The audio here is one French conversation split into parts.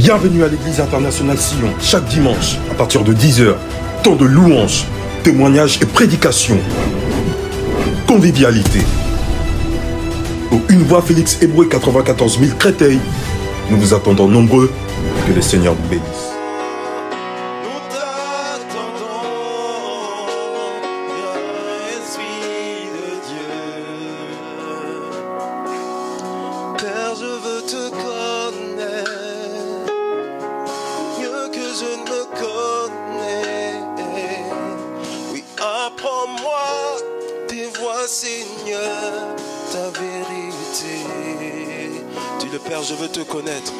Bienvenue à l'église internationale Sion, chaque dimanche, à partir de 10 h, temps de louanges, témoignages et prédications. Convivialité. Au Une Voix Félix Éboué 94 000 Créteil, nous vous attendons nombreux, que le Seigneur vous bénisse. Père, je veux te connaître.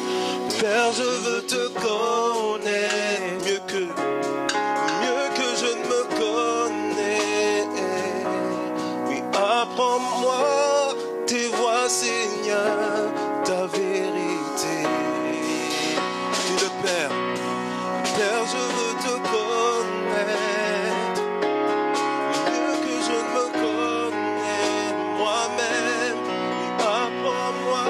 Père, je veux te connaître mieux que je ne me connais. Oui, apprends-moi tes voies, Seigneur, ta vérité. Dis le Père. Père, je veux te connaître mieux que je ne me connais moi-même. Oui, apprends-moi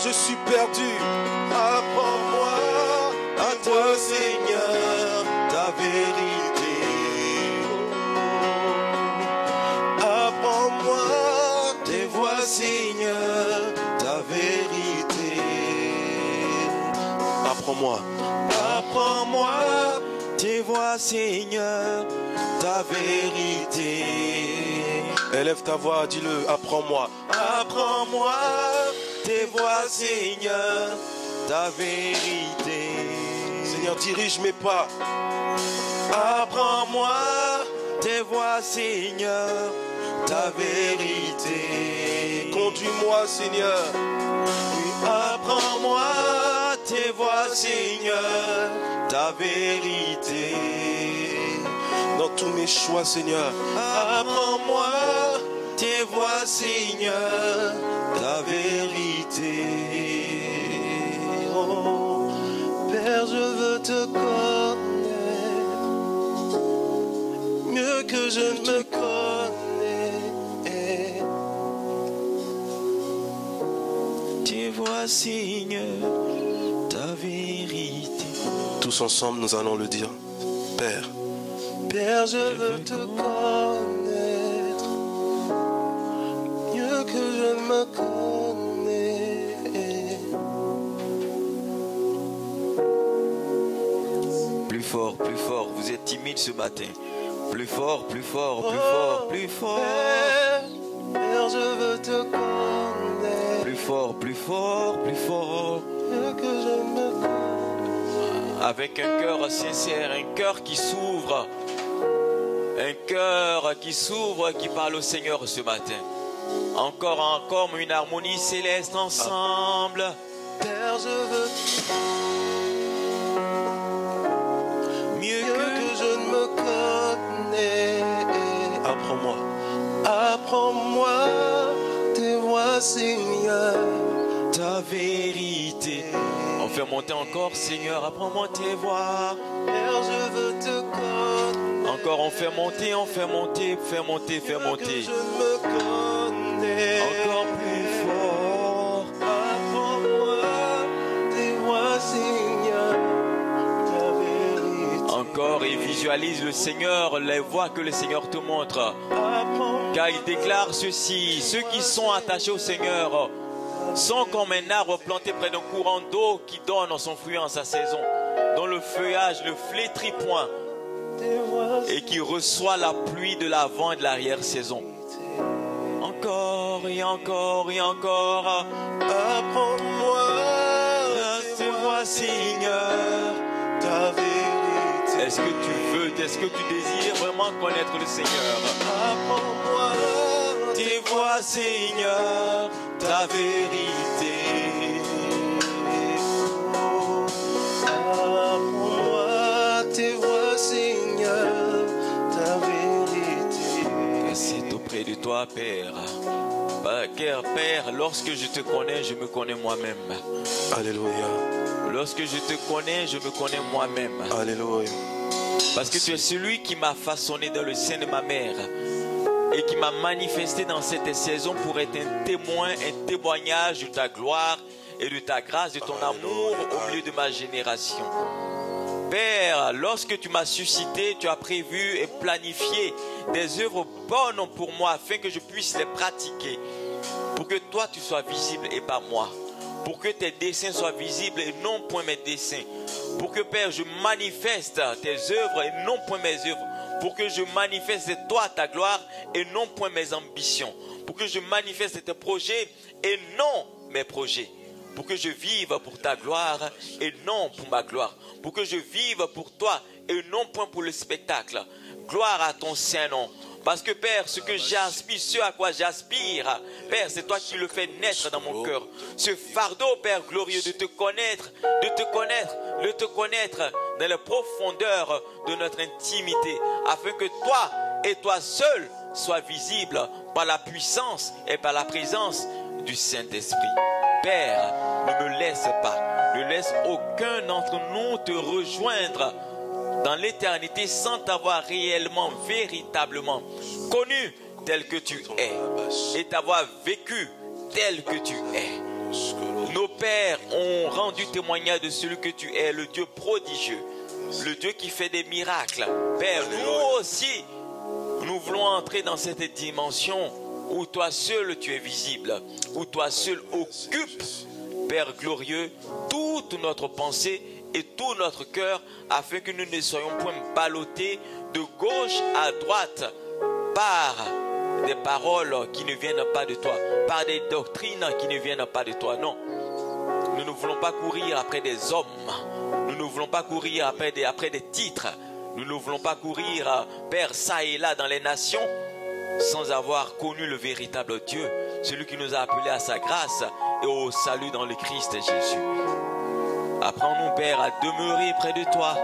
je suis perdu. Apprends-moi à toi, Seigneur, ta vérité. Apprends-moi tes voies, Seigneur, ta vérité. Apprends-moi. Apprends-moi tes voies, Seigneur, ta vérité. Élève ta voix, dis-le. Apprends-moi. Apprends-moi tes voies, Seigneur, ta vérité. Seigneur, dirige mes pas. Apprends-moi tes voies, Seigneur, ta vérité. Conduis-moi, Seigneur. Oui, apprends-moi tes voies, Seigneur, ta vérité. Dans tous mes choix, Seigneur. Apprends-moi tes voies, Seigneur, ta vérité. Oh, Père, je veux te connaître mieux que je ne me connais. Tes voies, Seigneur, ta vérité. Tous ensemble, nous allons le dire. Père, Père, je veux te connaître mieux que je ne me connais. Plus fort, vous êtes timide ce matin. Plus fort, plus fort, plus fort, plus fort. Père, je veux te connaître. Plus fort, plus fort, plus fort. Mieux que je ne me connais. Avec un cœur sincère, un cœur qui s'ouvre. Un cœur qui s'ouvre, qui parle au Seigneur ce matin. Encore une harmonie céleste ensemble. Père, je veux mieux que je ne me connais. Apprends-moi. Apprends-moi tes voies, Seigneur, ta vérité. On fait monter encore, Seigneur, apprends-moi tes voix. Père, je veux te connaître. Encore on fait monter, fais monter. Que je me connais. Encore plus fort. Apprends-moi tes voies, Seigneur, ta vérité. Encore et visualise le Seigneur, les voies que le Seigneur te montre. Apprends-moi Car il déclare ceci: ceux qui sont attachés au Seigneur sont comme un arbre planté près d'un courant d'eau qui donne son fruit en sa saison, dont le feuillage ne flétrit point et qui reçoit la pluie de l'avant et de l'arrière-saison. Encore et encore et encore, Apprends-moi te vois, Seigneur. ta vérité. Est-ce que tu désires vraiment connaître le Seigneur? Apprends-moi Tes voix, Seigneur, ta vérité. Apprends-moi tes voix, Seigneur, ta vérité. C'est auprès de toi, Père. Car, Père, lorsque je te connais, je me connais moi-même. Alléluia. Lorsque je te connais, je me connais moi-même. Alléluia. Parce que tu es celui qui m'a façonné dans le sein de ma mère et qui m'a manifesté dans cette saison pour être un témoin, un témoignage de ta gloire et de ta grâce, de ton amour au milieu de ma génération. Père, lorsque tu m'as suscité, tu as prévu et planifié des œuvres bonnes pour moi afin que je puisse les pratiquer. Pour que toi tu sois visible et pas moi. Pour que tes desseins soient visibles et non point mes desseins. Pour que, Père, je manifeste tes œuvres et non point mes œuvres. Pour que je manifeste toi ta gloire et non point mes ambitions. Pour que je manifeste tes projets et non mes projets. Pour que je vive pour ta gloire et non pour ma gloire. Pour que je vive pour toi et non point pour le spectacle. Gloire à ton Saint-Nom. Parce que, Père, ce que j'aspire, ce à quoi j'aspire, Père, c'est toi qui le fais naître dans mon cœur. Ce fardeau, Père glorieux, de te connaître dans les profondeurs de notre intimité, afin que toi et toi seul sois visible par la puissance et par la présence du Saint-Esprit. Père, ne me laisse pas, ne laisse aucun d'entre nous te rejoindre dans l'éternité sans t'avoir réellement, véritablement connu tel que tu es et t'avoir vécu tel que tu es. Nos pères ont rendu témoignage de celui que tu es, le Dieu prodigieux, le Dieu qui fait des miracles. Père, nous aussi, nous voulons entrer dans cette dimension où toi seul tu es visible, où toi seul occupe, Père glorieux, toute notre pensée et tout notre cœur, afin que nous ne soyons point ballottés de gauche à droite par des paroles qui ne viennent pas de toi, par des doctrines qui ne viennent pas de toi. Non, nous ne voulons pas courir après des hommes, nous ne voulons pas courir après des titres, nous ne voulons pas courir, Père, ça et là dans les nations, sans avoir connu le véritable Dieu, celui qui nous a appelés à sa grâce et au salut dans le Christ Jésus. Apprends-nous, Père, à demeurer près de toi.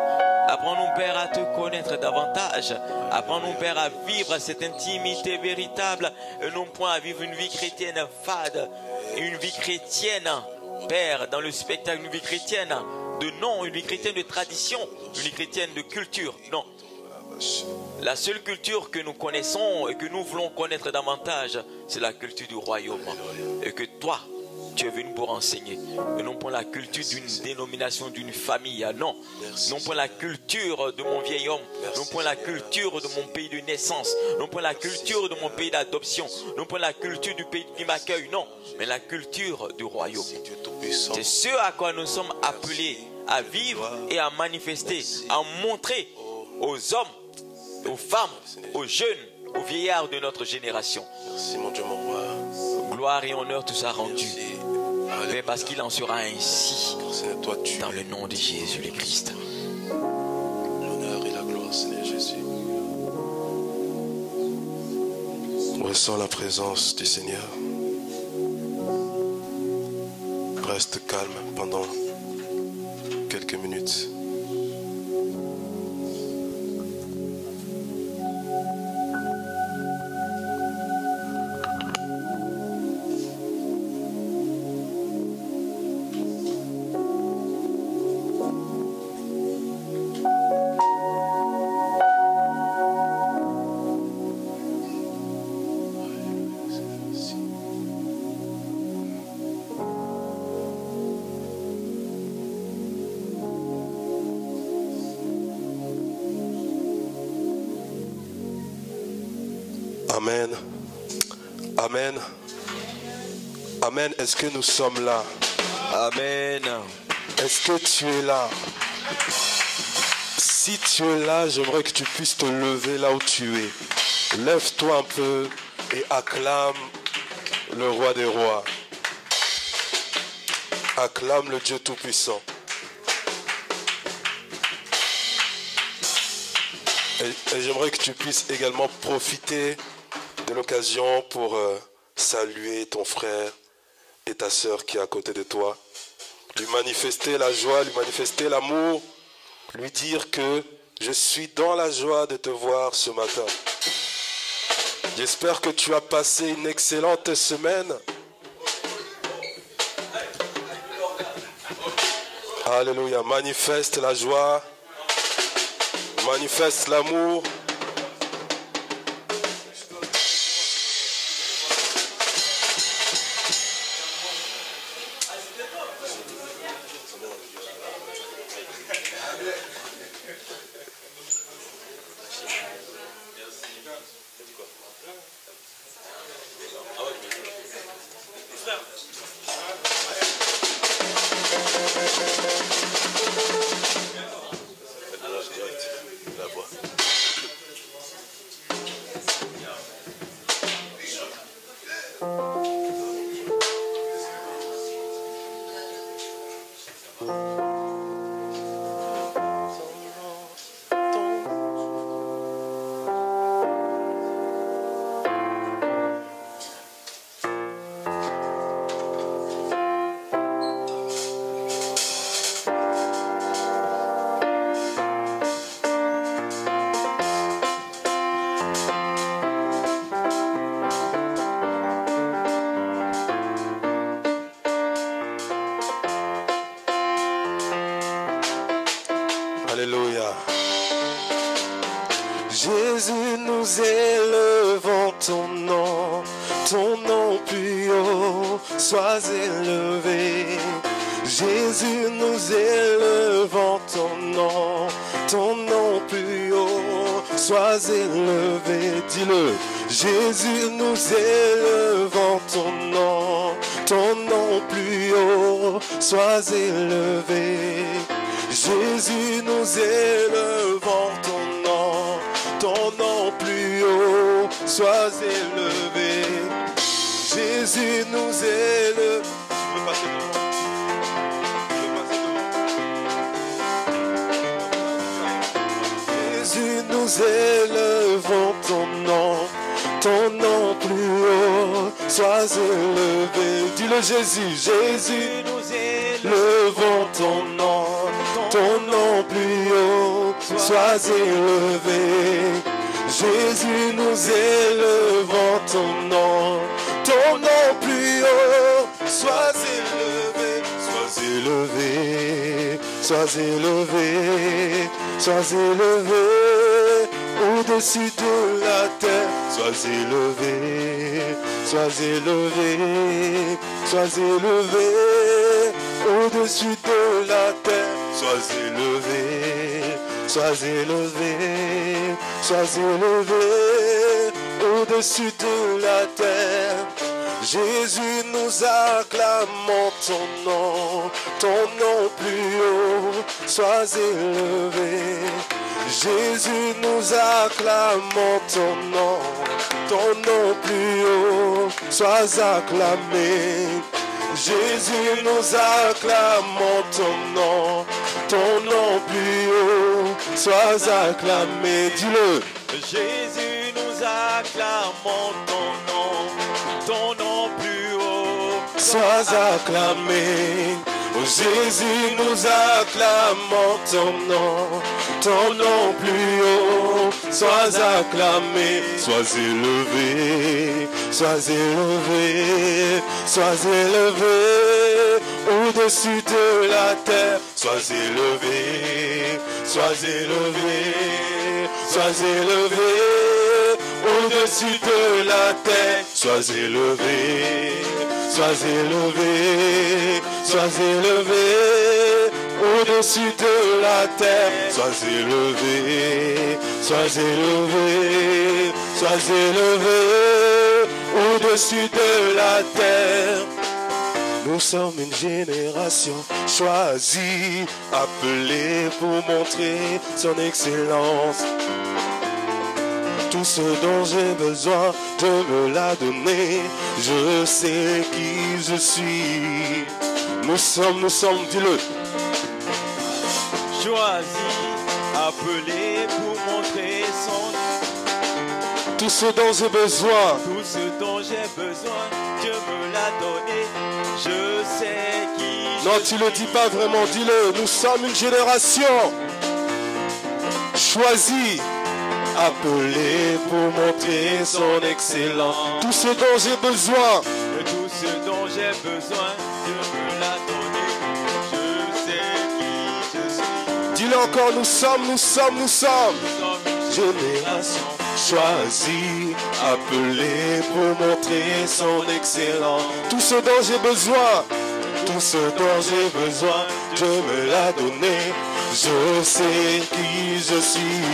Apprends-nous, Père, à te connaître davantage. Apprends-nous, Père, à vivre cette intimité véritable et non point à vivre une vie chrétienne fade, une vie chrétienne, Père, dans le spectacle, une vie chrétienne de nom, une vie chrétienne de tradition, une vie chrétienne de culture. Non. La seule culture que nous connaissons et que nous voulons connaître davantage, c'est la culture du royaume. Et que toi, tu es venu pour enseigner. Et non pour la culture d'une dénomination, d'une famille. Non. Non pour la culture de mon vieil homme. Non pour la culture de mon pays de naissance. Non pour la culture de mon pays d'adoption. Non pour la culture du pays qui m'accueille. Non. Mais la culture du royaume. C'est ce à quoi nous sommes appelés à vivre et à manifester, à montrer aux hommes, aux femmes, aux jeunes, aux vieillards de notre génération. Merci mon Dieu, mon roi. Gloire et honneur te soit rendu. Mais parce qu'il en sera ainsi Seigneur, toi tu dans le nom de Jésus le Christ. l'honneur et la gloire, Seigneur Jésus. Ressens la présence du Seigneur. Reste calme pendant quelques minutes. Amen. Amen. Amen. Est-ce que nous sommes là? Amen. Est-ce que tu es là? Si tu es là, j'aimerais que tu puisses te lever là où tu es. Lève-toi un peu et acclame le roi des rois. Acclame le Dieu Tout-Puissant. Et j'aimerais que tu puisses également profiter de l'occasion pour saluer ton frère et ta sœur qui est à côté de toi. Lui manifester la joie, lui manifester l'amour, lui dire que je suis dans la joie de te voir ce matin. J'espère que tu as passé une excellente semaine. Alléluia. Manifeste la joie. Manifeste l'amour. Alléluia. Jésus, nous élevons ton nom plus haut, sois élevé. Jésus, nous élevons ton nom plus haut, sois élevé. Dis-le. Jésus, nous élevons ton nom plus haut, sois élevé. Jésus, nous élevons ton nom plus haut, sois élevé. Jésus, nous élevons. Je veux passer devant. Jésus, nous élevons ton nom plus haut, sois élevé. Dis-le Jésus, Jésus, nous élevons ton nom plus haut, sois élevé. Jésus, nous élevons ton nom plus haut, sois élevé, sois élevé, sois élevé, sois élevé, au-dessus de la terre, sois élevé, sois élevé, sois élevé, au-dessus de la terre, sois élevé, sois élevé, sois élevé, au-dessus de la terre. Jésus, nous acclamons ton nom plus haut, sois élevé. Jésus, nous acclamons ton nom plus haut, sois acclamé. Jésus, nous acclamons ton nom plus haut, sois acclamé. Dis-le. Jésus, nous acclamons ton nom plus haut, sois acclamé. Oh Jésus, nous acclamons ton nom plus haut, sois acclamé, sois élevé, sois élevé, sois élevé, au-dessus de la terre, sois élevé, sois élevé, sois élevé, au-dessus de la terre, sois élevé, sois élevé, sois élevé, au-dessus de la terre, sois élevé, sois élevé, sois élevé, au-dessus de la terre. Nous sommes une génération choisie, appelée pour montrer son excellence. Tout ce dont j'ai besoin, Dieu me l'a donné. Je sais qui je suis. Nous sommes, dis-le. Choisi, appelé pour montrer son. Tout ce dont j'ai besoin. Tout ce dont j'ai besoin, Dieu me l'a donné. Je sais qui. Non, tu le dis pas vraiment, dis-le. Nous sommes une génération choisie, appelée pour montrer son excellence. Tout ce dont j'ai besoin. Tout ce dont j'ai besoin, Dieu me l'a donné. Je sais qui je suis. Dis-le encore, nous sommes. Génération choisie, appelée pour montrer son excellence. Tout ce dont j'ai besoin, Dieu me l'a donné. Je sais qui je suis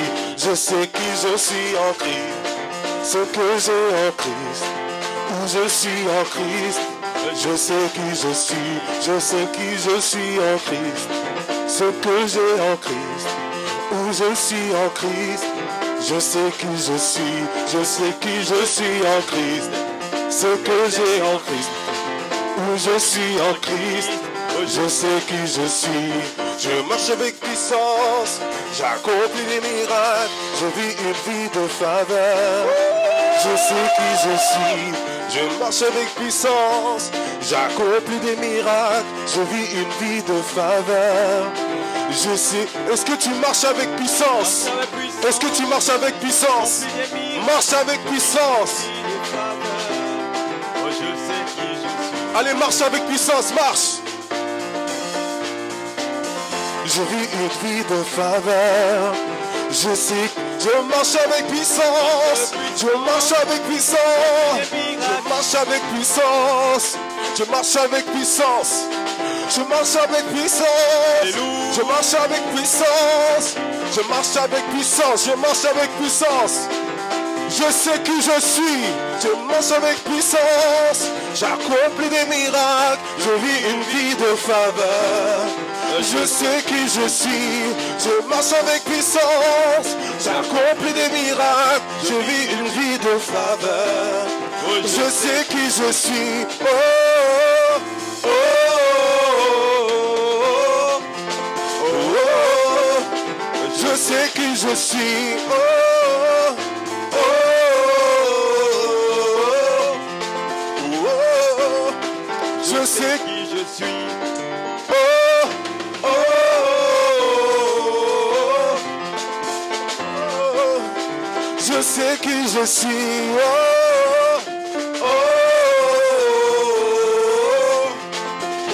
en Christ. Ce que j'ai en Christ, où je suis en Christ. Je sais qui je suis en Christ. Ce que j'ai en Christ, où je suis en Christ. Je sais qui je suis en Christ. Ce que j'ai en Christ, où je suis en Christ. Je sais qui je suis. Je marche avec puissance, j'accomplis des miracles, je vis une vie de faveur. Je sais qui je suis. Je marche avec puissance, j'accomplis des miracles, je vis une vie de faveur. Je sais. Est-ce que tu marches avec puissance? Est-ce que tu marches avec puissance? Marche avec puissance. Allez, marche avec puissance, marche. Je vis une vie de faveur. Je sais, je marche avec puissance. Je marche avec puissance. Je marche avec puissance. Je marche avec puissance. Je marche avec puissance. Je marche avec puissance. Je marche avec puissance. Je marche avec puissance. Je sais qui je suis. Je marche avec puissance. J'accomplis des miracles. Je vis une vie de faveur. Je sais qui je suis. Je marche avec puissance. J'accomplis des miracles. Je vis une vie de faveur. Je sais qui je suis. Oh, oh, oh, oh, oh. Je sais qui je suis. Oh, oh, oh, oh. Je sais qui je suis. Oh, oh, oh. Je sais qui je suis. Oh, oh,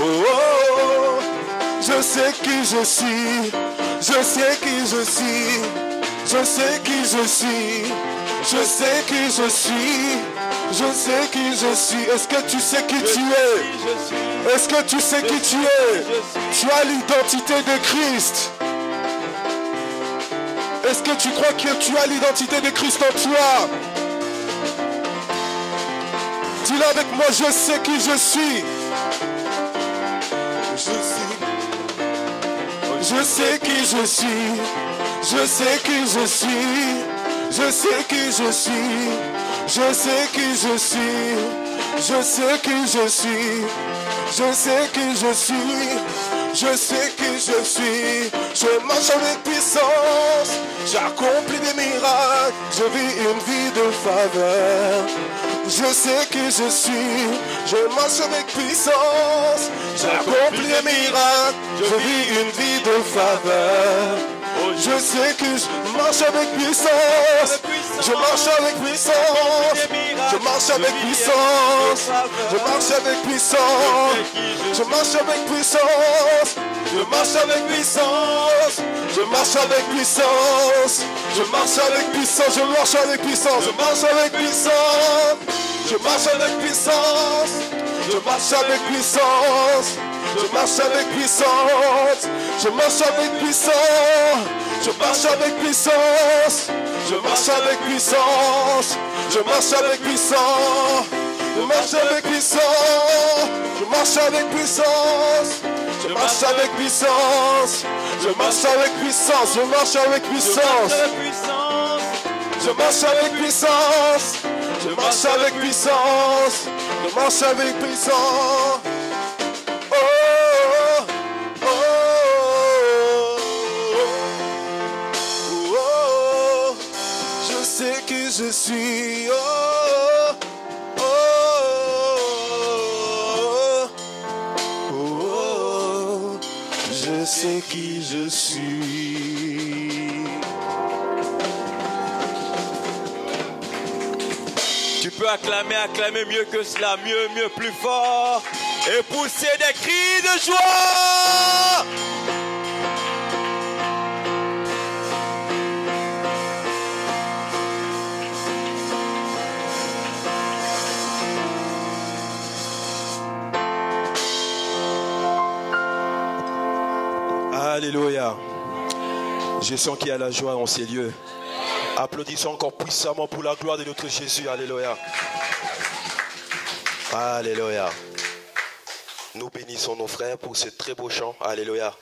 oh, oh. Je sais qui je suis. Je sais qui je suis. Je sais qui je suis. Je sais qui je suis. Je sais qui je suis. Est-ce que tu sais qui tu es? Est-ce que tu sais qui tu es? Tu as l'identité de Christ. Est-ce que tu crois que tu as l'identité de Christ en toi? Dis-le avec moi, je sais qui je suis. Je sais qui je suis. Je sais qui je suis. Je sais qui je suis. Je sais qui je suis. Je sais qui je suis. Je sais qui je suis. Je sais qui je suis. Je marche avec puissance. J'accomplis des miracles. Je vis une vie de faveur. Je sais qui je suis. Je marche avec puissance. J'accomplis des miracles. Je vis une vie de faveur. Je sais que je marche avec puissance. Je marche avec puissance. Je marche avec puissance. Je marche avec puissance. Je marche avec puissance. Je marche avec puissance. Je marche avec puissance. Je marche avec puissance. Je marche avec puissance. Je marche avec puissance. Je marche avec puissance. Je marche avec puissance. Je marche avec puissance. Je marche avec puissance. Je marche avec puissance. Je marche avec puissance. Je marche avec puissance. Je marche avec puissance. Je marche avec puissance. Je marche avec puissance. Je marche avec puissance. Je marche avec puissance. Je marche avec puissance. Je marche avec puissance. Je marche avec puissance. Oh, oh, oh, oh. Je sais que je suis. Oh, oh, oh, oh. Je sais qui je suis. Tu peux acclamer mieux que cela, mieux, plus fort, et pousser des cris de joie. Alléluia. Je sens qu'il y a la joie en ces lieux. Applaudissons encore puissamment pour la gloire de notre Jésus. Alléluia. Alléluia. Nous bénissons nos frères pour ce très beau chant. Alléluia.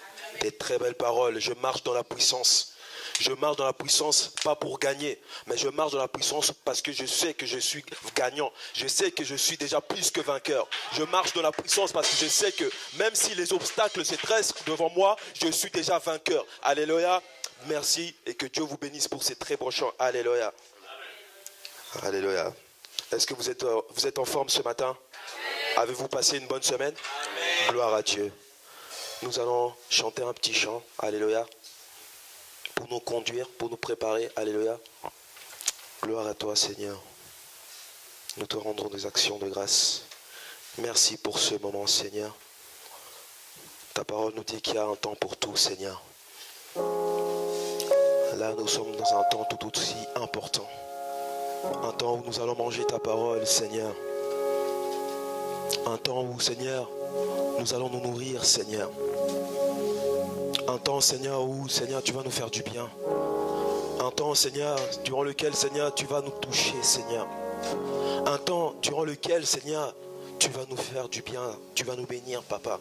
Des très belles paroles. Je marche dans la puissance. Je marche dans la puissance, pas pour gagner, mais je marche dans la puissance parce que je sais que je suis gagnant. Je sais que je suis déjà plus que vainqueur. Je marche dans la puissance parce que je sais que même si les obstacles se dressent devant moi, je suis déjà vainqueur. Alléluia. Merci et que Dieu vous bénisse pour ces très beaux chants. Alléluia. Alléluia. Est-ce que vous êtes en forme ce matin? Avez-vous passé une bonne semaine? Amen. Gloire à Dieu. Nous allons chanter un petit chant. Alléluia. Pour nous conduire, pour nous préparer. Alléluia. Gloire à toi, Seigneur. Nous te rendons des actions de grâce. Merci pour ce moment, Seigneur. Ta parole nous dit qu'il y a un temps pour tout, Seigneur. Là, nous sommes dans un temps tout aussi important. Un temps où nous allons manger ta parole, Seigneur. Un temps où, Seigneur, nous allons nous nourrir, Seigneur. Un temps, Seigneur, où, Seigneur, tu vas nous faire du bien. Un temps, Seigneur, durant lequel, Seigneur, tu vas nous toucher, Seigneur. Un temps durant lequel, Seigneur, tu vas nous faire du bien. Tu vas nous bénir, Papa.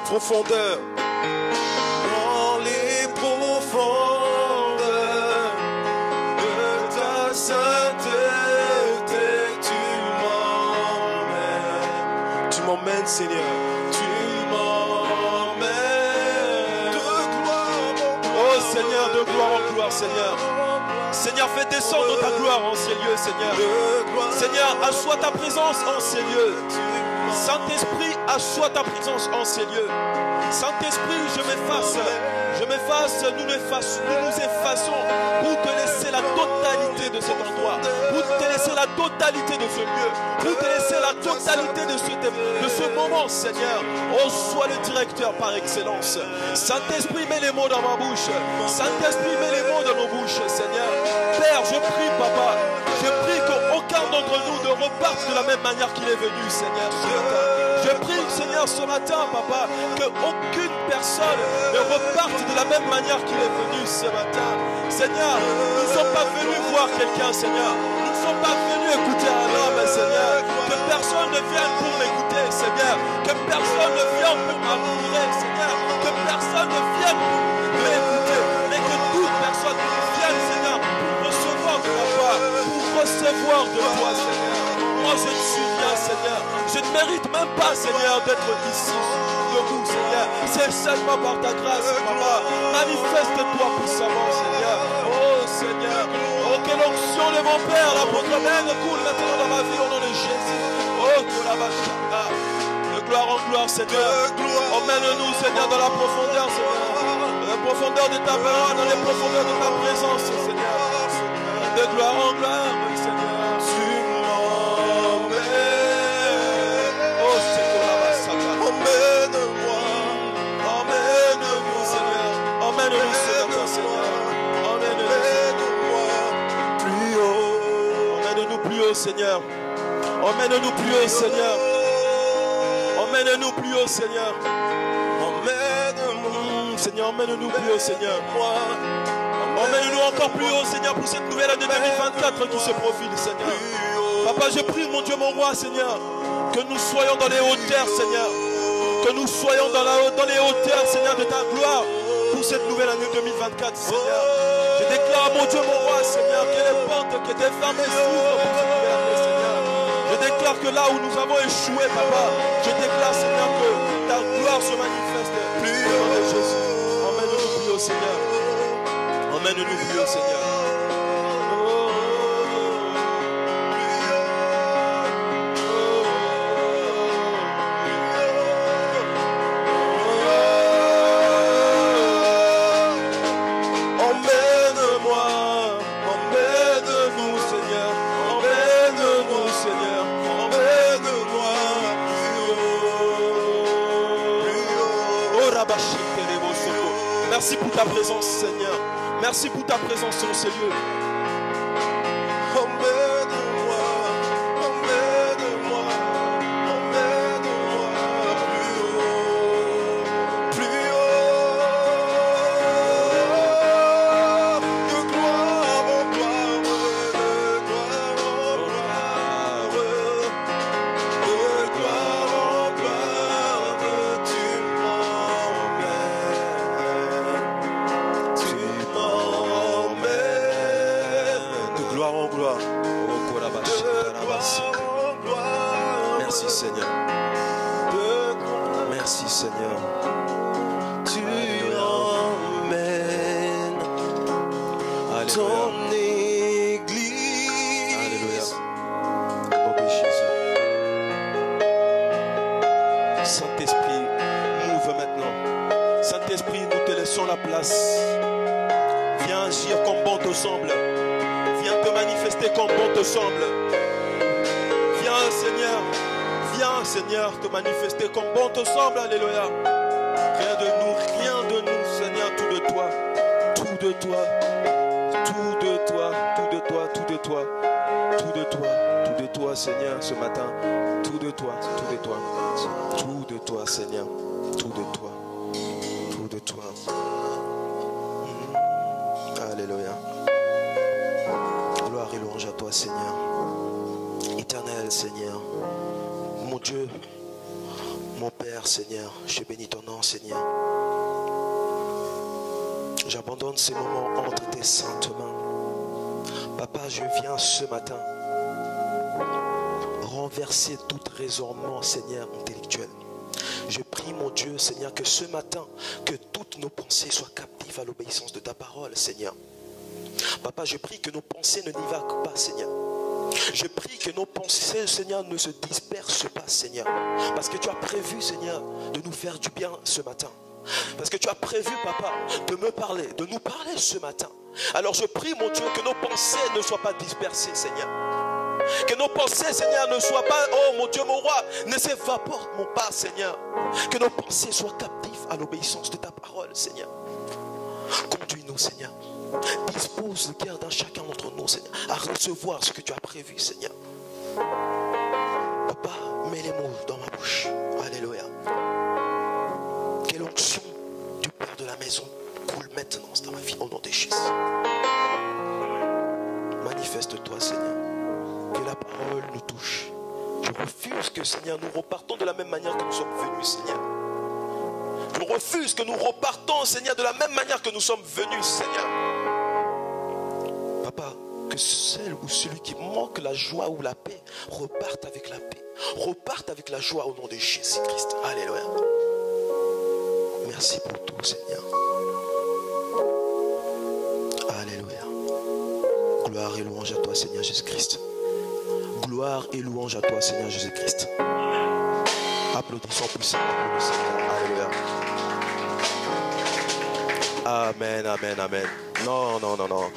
Profondeur, dans les profondeurs de ta sainteté, tu m'emmènes, Seigneur, tu m'emmènes de gloire, oh Seigneur, de gloire en gloire, Seigneur. Seigneur, fais descendre ta gloire en ces lieux, Seigneur. Seigneur, assois ta présence en ces lieux. Saint-Esprit, assois ta présence en ces lieux. Saint-Esprit, nous nous effaçons pour te laisser la totalité de cet endroit, pour te laisser la totalité de ce lieu, pour te laisser la totalité de ce moment, Seigneur. Oh, sois le directeur par excellence. Saint-Esprit, mets les mots dans ma bouche. Saint-Esprit, mets les mots dans nos bouches, Seigneur. Père, je prie, Papa, je prie qu'aucun d'entre nous ne reparte de la même manière qu'il est venu, Seigneur, ce matin. Je prie, Seigneur, ce matin, Papa, qu'aucune personne ne reparte de la même manière qu'il est venu ce matin. Seigneur, nous ne sommes pas venus voir quelqu'un, Seigneur. Nous ne sommes pas venus écouter un homme, Seigneur. Que personne ne vienne pour m'écouter, Seigneur. personne ne peut m'admirer, Seigneur. Que personne ne vienne m'écouter, mais que toute personne vienne, Seigneur, pour recevoir de ta part, pour recevoir de toi, Seigneur. Moi, je ne suis rien, Seigneur. Je ne mérite même pas, Seigneur, d'être ici, debout, Seigneur. C'est seulement par ta grâce, Papa. Manifeste-toi puissamment, Seigneur. Oh, Seigneur. Oh, quelle onction de mon Père, l'apôtre même coule maintenant dans ma vie au nom de Jésus. Oh, que la bachata. De gloire en gloire, Seigneur. Emmène-nous, Seigneur, dans la profondeur, Seigneur. Dans la profondeur de ta parole, dans les profondeurs de ta présence, Seigneur. De gloire en gloire, Seigneur. Tu m'emmènes. Oh, Seigneur, la bachata. Emmène-moi. Emmène-nous, Seigneur. Emmène-nous, Seigneur. Emmène-moi plus haut. Emmène-nous plus haut, Seigneur. Emmène-nous plus haut, Seigneur. Emmène-nous plus haut, Seigneur. Emmène-nous, Seigneur, emmène-nous plus haut, Seigneur. Emmène-nous encore plus haut, Seigneur, pour cette nouvelle année 2024 qui se profile, Seigneur. Papa, je prie, mon Dieu, mon roi, Seigneur, que nous soyons dans les hauteurs, Seigneur. Que nous soyons dans les hauteurs, Seigneur, de ta gloire pour cette nouvelle année 2024, Seigneur. Je déclare, mon Dieu, mon roi, Seigneur, que les portes qui étaient fermées s'ouvrent pour cette nouvelle année, Seigneur. Je déclare que là où nous avons échoué, Papa, je déclare, Seigneur, que ta gloire se manifeste plus haut de Jésus. Emmène-nous plus haut, Seigneur. Emmène-nous plus haut, Seigneur. Merci pour ta présence, Seigneur. Merci pour ta présence sur ces lieux. Emmène-moi, emmène-moi, emmène-moi plus haut, plus haut. De gloire en gloire, de gloire en gloire, de gloire en gloire, tu merci Seigneur. Merci Seigneur. Tu emmènes ton église. Alléluia. Au nom de Jésus. Saint-Esprit, mouve maintenant. Saint-Esprit, nous te laissons la place. Viens agir comme bon te semble. Viens te manifester comme bon te semble. Viens Seigneur. Viens Seigneur te manifester comme bon te semble. Alléluia. Rien de nous, Seigneur, tout de toi. Tout de toi. Tout de toi. Tout de toi. Tout de toi. Tout de toi. Tout de toi Seigneur ce matin. Tout de toi. Tout de toi. Tout de toi Seigneur. Tout de toi. Tout de toi. Alléluia. Gloire et louange à toi Seigneur. Éternel Seigneur. Mon Dieu, mon Père Seigneur, je bénis ton nom Seigneur. J'abandonne ces moments entre tes saintes mains. Papa, je viens ce matin renverser tout raisonnement Seigneur intellectuel. Je prie mon Dieu Seigneur que ce matin, que toutes nos pensées soient captives à l'obéissance de ta parole Seigneur. Papa, je prie que nos pensées ne divaguent pas Seigneur. Je prie que nos pensées, Seigneur, ne se dispersent pas, Seigneur. Parce que tu as prévu, Seigneur, de nous faire du bien ce matin. Parce que tu as prévu, Papa, de me parler, de nous parler ce matin. Alors je prie, mon Dieu, que nos pensées ne soient pas dispersées, Seigneur. Que nos pensées, Seigneur, ne soient pas, oh mon Dieu, mon roi, ne s'évaporent pas, Seigneur. Que nos pensées soient captives à l'obéissance de ta parole, Seigneur. Conduis-nous, Seigneur. Dispose le cœur d'un chacun d'entre nous, Seigneur, à recevoir ce que tu as prévu, Seigneur. Papa, mets les mots dans ma bouche. Alléluia. Quelle onction du Père de la maison coule maintenant dans ma vie au nom de Jésus. Manifeste-toi, Seigneur. Que la parole nous touche. Je refuse que, Seigneur, nous repartons de la même manière que nous sommes venus, Seigneur. Je refuse que nous repartons, Seigneur, de la même manière que nous sommes venus, Seigneur. Papa, que celle ou celui qui manque la joie ou la paix reparte avec la paix. Reparte avec la joie au nom de Jésus-Christ. Alléluia. Merci pour tout, Seigneur. Alléluia. Gloire et louange à toi, Seigneur Jésus-Christ. Gloire et louange à toi, Seigneur Jésus-Christ. Applaudissons puissamment pour le Seigneur. Alléluia. Amen, amen, amen. Non, non, non, non.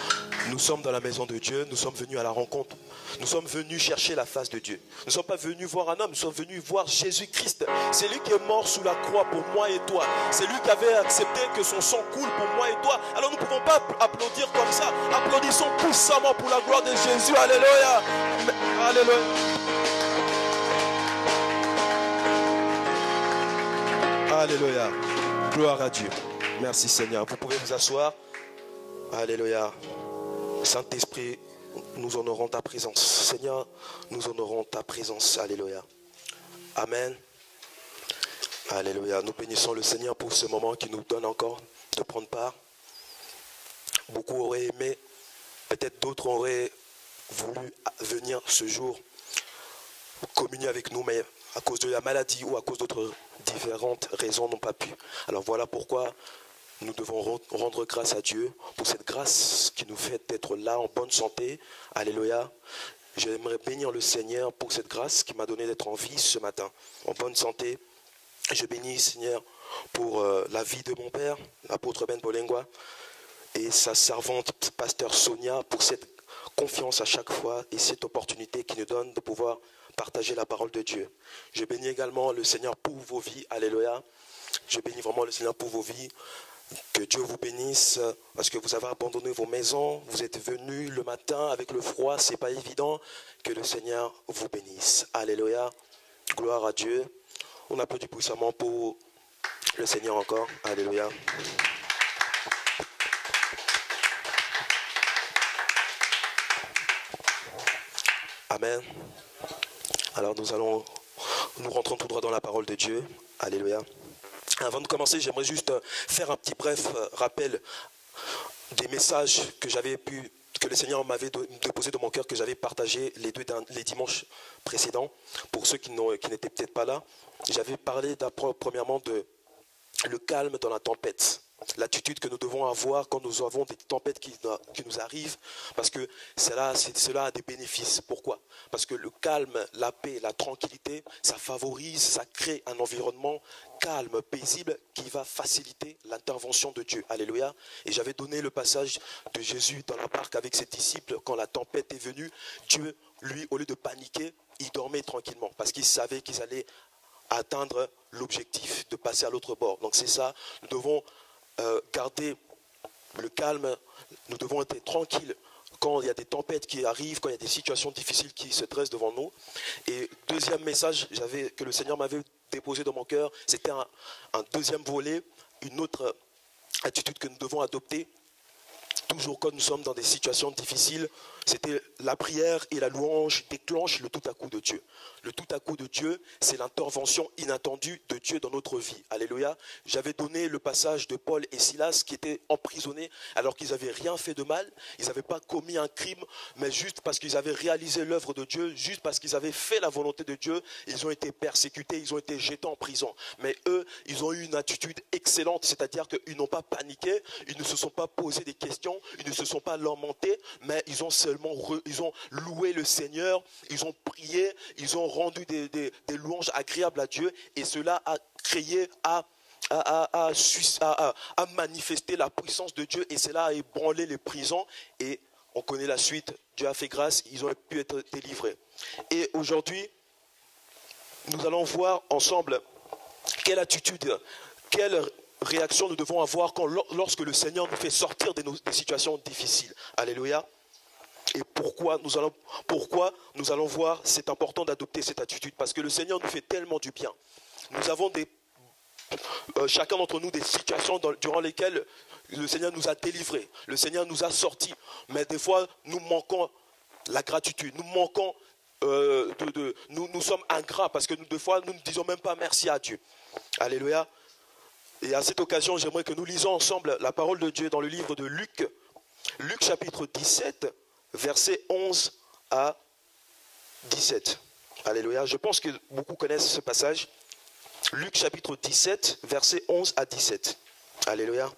Nous sommes dans la maison de Dieu, nous sommes venus à la rencontre. Nous sommes venus chercher la face de Dieu. Nous ne sommes pas venus voir un homme, nous sommes venus voir Jésus-Christ. C'est lui qui est mort sous la croix pour moi et toi. C'est lui qui avait accepté que son sang coule pour moi et toi. Alors nous ne pouvons pas applaudir comme ça. Applaudissons puissamment pour la gloire de Jésus. Alléluia. Alléluia. Alléluia. Gloire à Dieu. Merci Seigneur. Vous pouvez vous asseoir. Alléluia. Saint-Esprit, nous honorons ta présence. Seigneur, nous honorons ta présence. Alléluia. Amen. Alléluia. Nous bénissons le Seigneur pour ce moment qui nous donne encore de prendre part. Beaucoup auraient aimé, peut-être d'autres auraient voulu venir ce jour communier avec nous, mais à cause de la maladie ou à cause d'autres différentes raisons n'ont pas pu. Alors voilà pourquoi nous devons rendre grâce à Dieu pour cette grâce qui nous fait d'être là en bonne santé. Alléluia. J'aimerais bénir le Seigneur pour cette grâce qui m'a donné d'être en vie ce matin, en bonne santé. Je bénis, Seigneur, pour la vie de mon père, l'apôtre Ben Bolengwa, et sa servante, pasteur Sonia, pour cette confiance à chaque fois et cette opportunité qu'il nous donne de pouvoir partager la parole de Dieu. Je bénis également le Seigneur pour vos vies. Alléluia. Je bénis vraiment le Seigneur pour vos vies. Que Dieu vous bénisse parce que vous avez abandonné vos maisons, vous êtes venus le matin avec le froid, c'est pas évident. Que le Seigneur vous bénisse. Alléluia. Gloire à Dieu. On applaudit puissamment pour le Seigneur encore. Alléluia. Amen. Alors nous rentrons tout droit dans la parole de Dieu. Alléluia. Avant de commencer, j'aimerais juste faire un petit bref rappel des messages que le Seigneur m'avait déposé dans mon cœur, que j'avais partagé les dimanches précédents. Pour ceux qui n'étaient peut-être pas là, j'avais parlé premièrement de le calme dans la tempête. L'attitude que nous devons avoir quand nous avons des tempêtes qui nous arrivent, parce que cela a des bénéfices. Pourquoi? Parce que le calme, la paix, la tranquillité, ça favorise, ça crée un environnement calme, paisible, qui va faciliter l'intervention de Dieu. Alléluia. Et j'avais donné le passage de Jésus dans la barque avec ses disciples. Quand la tempête est venue, Dieu, lui, au lieu de paniquer, il dormait tranquillement, parce qu'il savait qu'ils allaient atteindre l'objectif de passer à l'autre bord. Donc c'est ça, nous devons garder le calme, nous devons être tranquilles quand il y a des tempêtes qui arrivent, quand il y a des situations difficiles qui se dressent devant nous. Et deuxième message que le Seigneur m'avait déposé dans mon cœur, c'était un deuxième volet, une autre attitude que nous devons adopter, toujours quand nous sommes dans des situations difficiles. C'était la prière et la louange déclenchent le tout à coup de Dieu. Le tout à coup de Dieu, c'est l'intervention inattendue de Dieu dans notre vie. Alléluia. J'avais donné le passage de Paul et Silas qui étaient emprisonnés alors qu'ils n'avaient rien fait de mal. Ils n'avaient pas commis un crime, mais juste parce qu'ils avaient réalisé l'œuvre de Dieu, juste parce qu'ils avaient fait la volonté de Dieu, ils ont été persécutés, ils ont été jetés en prison. Mais eux, ils ont eu une attitude excellente, c'est-à-dire qu'ils n'ont pas paniqué, ils ne se sont pas posé des questions, ils ne se sont pas lamentés, mais ils ont loué le Seigneur, ils ont prié, ils ont rendu des louanges agréables à Dieu, et cela a créé, a manifesté la puissance de Dieu, et cela a ébranlé les prisons, et on connaît la suite. Dieu a fait grâce, ils ont pu être délivrés. Et aujourd'hui, nous allons voir ensemble quelle attitude, quelle réaction nous devons avoir lorsque le Seigneur nous fait sortir des situations difficiles. Alléluia. Et pourquoi nous allons voir, c'est important d'adopter cette attitude, parce que le Seigneur nous fait tellement du bien. Nous avons chacun d'entre nous des situations durant lesquelles le Seigneur nous a délivrés, le Seigneur nous a sortis, mais des fois nous manquons la gratitude, nous manquons nous sommes ingrats, parce que des fois nous ne disons même pas merci à Dieu. Alléluia. Et à cette occasion, j'aimerais que nous lisons ensemble la parole de Dieu dans le livre de Luc, Luc chapitre 17, versets 11 à 17. Alléluia. Je pense que beaucoup connaissent ce passage. Luc chapitre 17, versets 11 à 17. Alléluia.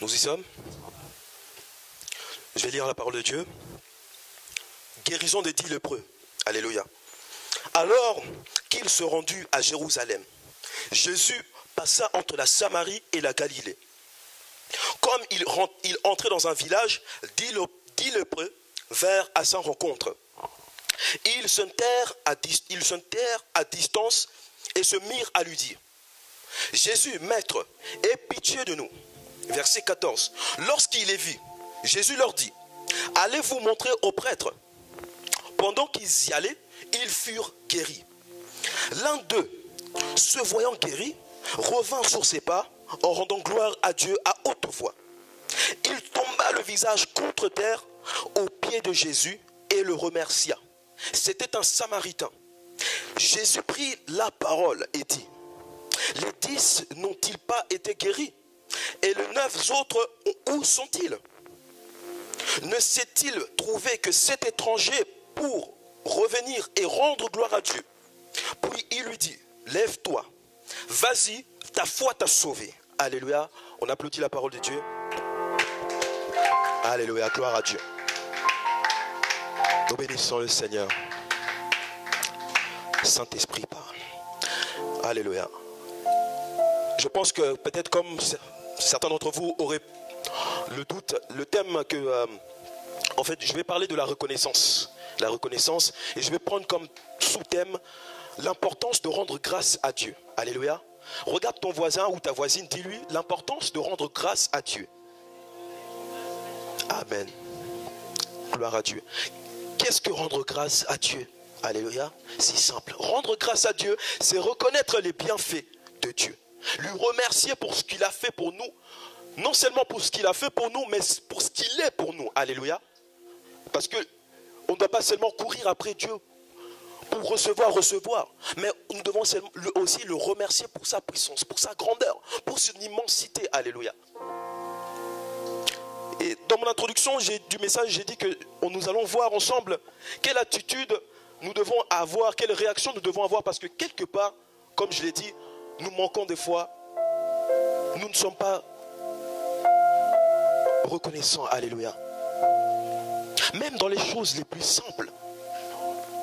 Nous y sommes. Je vais lire la parole de Dieu. Guérison des 10 lépreux. Alléluia. Alors qu'il se rendit à Jérusalem, Jésus passa entre la Samarie et la Galilée. Comme il entrait dans un village, 10 lépreux vinrent à sa rencontre. Ils se tinrent à distance et se mirent à lui dire: Jésus, maître, aie pitié de nous. Verset 14. Lorsqu'il les vit, Jésus leur dit: allez vous montrer aux prêtres. Pendant qu'ils y allaient, ils furent guéris. L'un d'eux, se voyant guéri, revint sur ses pas en rendant gloire à Dieu à haute voix. Il tomba le visage contre terre aux pieds de Jésus et le remercia. C'était un Samaritain. Jésus prit la parole et dit: les 10 n'ont-ils pas été guéris? Et les 9 autres, où sont-ils? Ne s'est-il trouvé que 7 étrangers pour revenir et rendre gloire à Dieu? Puis il lui dit: lève-toi, vas-y, ta foi t'a sauvé. Alléluia. On applaudit la parole de Dieu. Alléluia, gloire à Dieu. Nous bénissons le Seigneur. Saint-Esprit parle. Alléluia. Je pense que peut-être comme certains d'entre vous auraient le doute, le thème que... en fait, je vais parler de la reconnaissance. La reconnaissance. Et je vais prendre comme sous-thème l'importance de rendre grâce à Dieu. Alléluia. Regarde ton voisin ou ta voisine, dis-lui l'importance de rendre grâce à Dieu. Amen. Gloire à Dieu. Qu'est-ce que rendre grâce à Dieu? Alléluia. C'est simple. Rendre grâce à Dieu, c'est reconnaître les bienfaits de Dieu. Lui remercier pour ce qu'il a fait pour nous. Non seulement pour ce qu'il a fait pour nous, mais pour ce qu'il est pour nous. Alléluia. Parce que on ne doit pas seulement courir après Dieu pour recevoir. Mais nous devons aussi le remercier pour sa puissance, pour sa grandeur, pour son immensité. Alléluia. Et dans mon introduction du message, j'ai dit que nous allons voir ensemble quelle attitude nous devons avoir, quelle réaction nous devons avoir, parce que quelque part, comme je l'ai dit, nous manquons des fois, nous ne sommes pas reconnaissants. Alléluia. Même dans les choses les plus simples,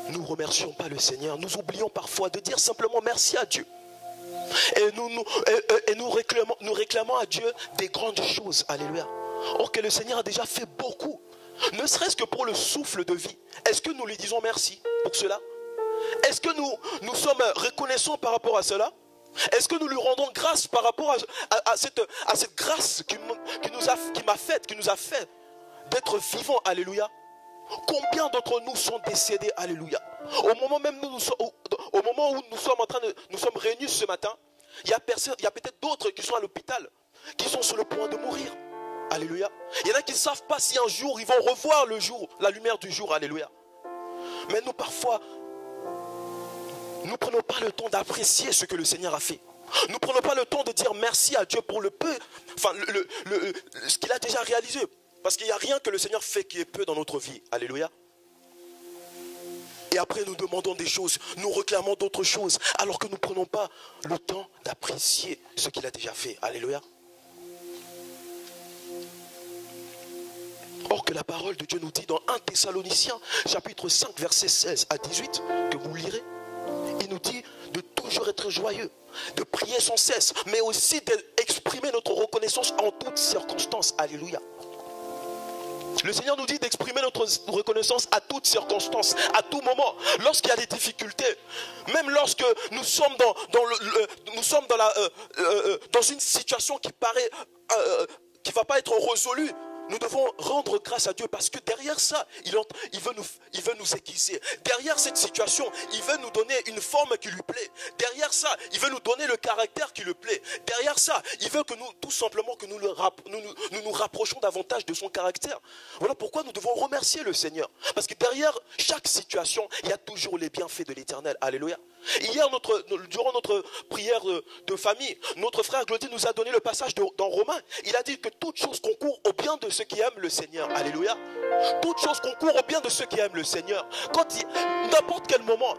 nous ne remercions pas le Seigneur. Nous oublions parfois de dire simplement merci à Dieu. Et nous réclamons à Dieu des grandes choses. Alléluia. Or que le Seigneur a déjà fait beaucoup. Ne serait-ce que pour le souffle de vie. Est-ce que nous lui disons merci pour cela? Est-ce que nous sommes reconnaissants par rapport à cela? Est-ce que nous lui rendons grâce par rapport à cette grâce qui nous a fait d'être vivants? Alléluia. Combien d'entre nous sont décédés? Alléluia. Au moment où nous sommes réunis ce matin, il y a peut-être d'autres qui sont à l'hôpital, qui sont sur le point de mourir. Alléluia. Il y en a qui ne savent pas si un jour ils vont revoir la lumière du jour. Alléluia. Mais nous parfois, nous ne prenons pas le temps d'apprécier ce que le Seigneur a fait. Nous ne prenons pas le temps de dire merci à Dieu pour le peu, ce qu'il a déjà réalisé. Parce qu'il n'y a rien que le Seigneur fait qui est peu dans notre vie. Alléluia. Et après nous demandons des choses, nous réclamons d'autres choses, alors que nous ne prenons pas le temps d'apprécier ce qu'il a déjà fait. Alléluia. Or que la parole de Dieu nous dit dans 1 Thessaloniciens, chapitre 5, versets 16 à 18, que vous lirez, il nous dit de toujours être joyeux, de prier sans cesse, mais aussi d'exprimer notre reconnaissance en toutes circonstances. Alléluia. Le Seigneur nous dit d'exprimer notre reconnaissance à toutes circonstances, à tout moment, lorsqu'il y a des difficultés, même lorsque nous sommes dans une situation qui paraît, qui ne va pas être résolue. nous devons rendre grâce à Dieu parce que derrière ça, il veut nous aiguiser. Derrière cette situation, il veut nous donner une forme qui lui plaît. Derrière ça, il veut nous donner le caractère qui lui plaît. Derrière ça, il veut que nous, tout simplement, que nous nous rapprochons davantage de son caractère. Voilà pourquoi nous devons remercier le Seigneur. Parce que derrière chaque situation, il y a toujours les bienfaits de l'Éternel. Alléluia. Hier, durant notre prière de famille, notre frère Glody nous a donné le passage dans Romains. Il a dit que toute chose concourt au bien de ceux qui aiment le Seigneur. Alléluia. Toute chose concourt au bien de ceux qui aiment le Seigneur. N'importe quel moment,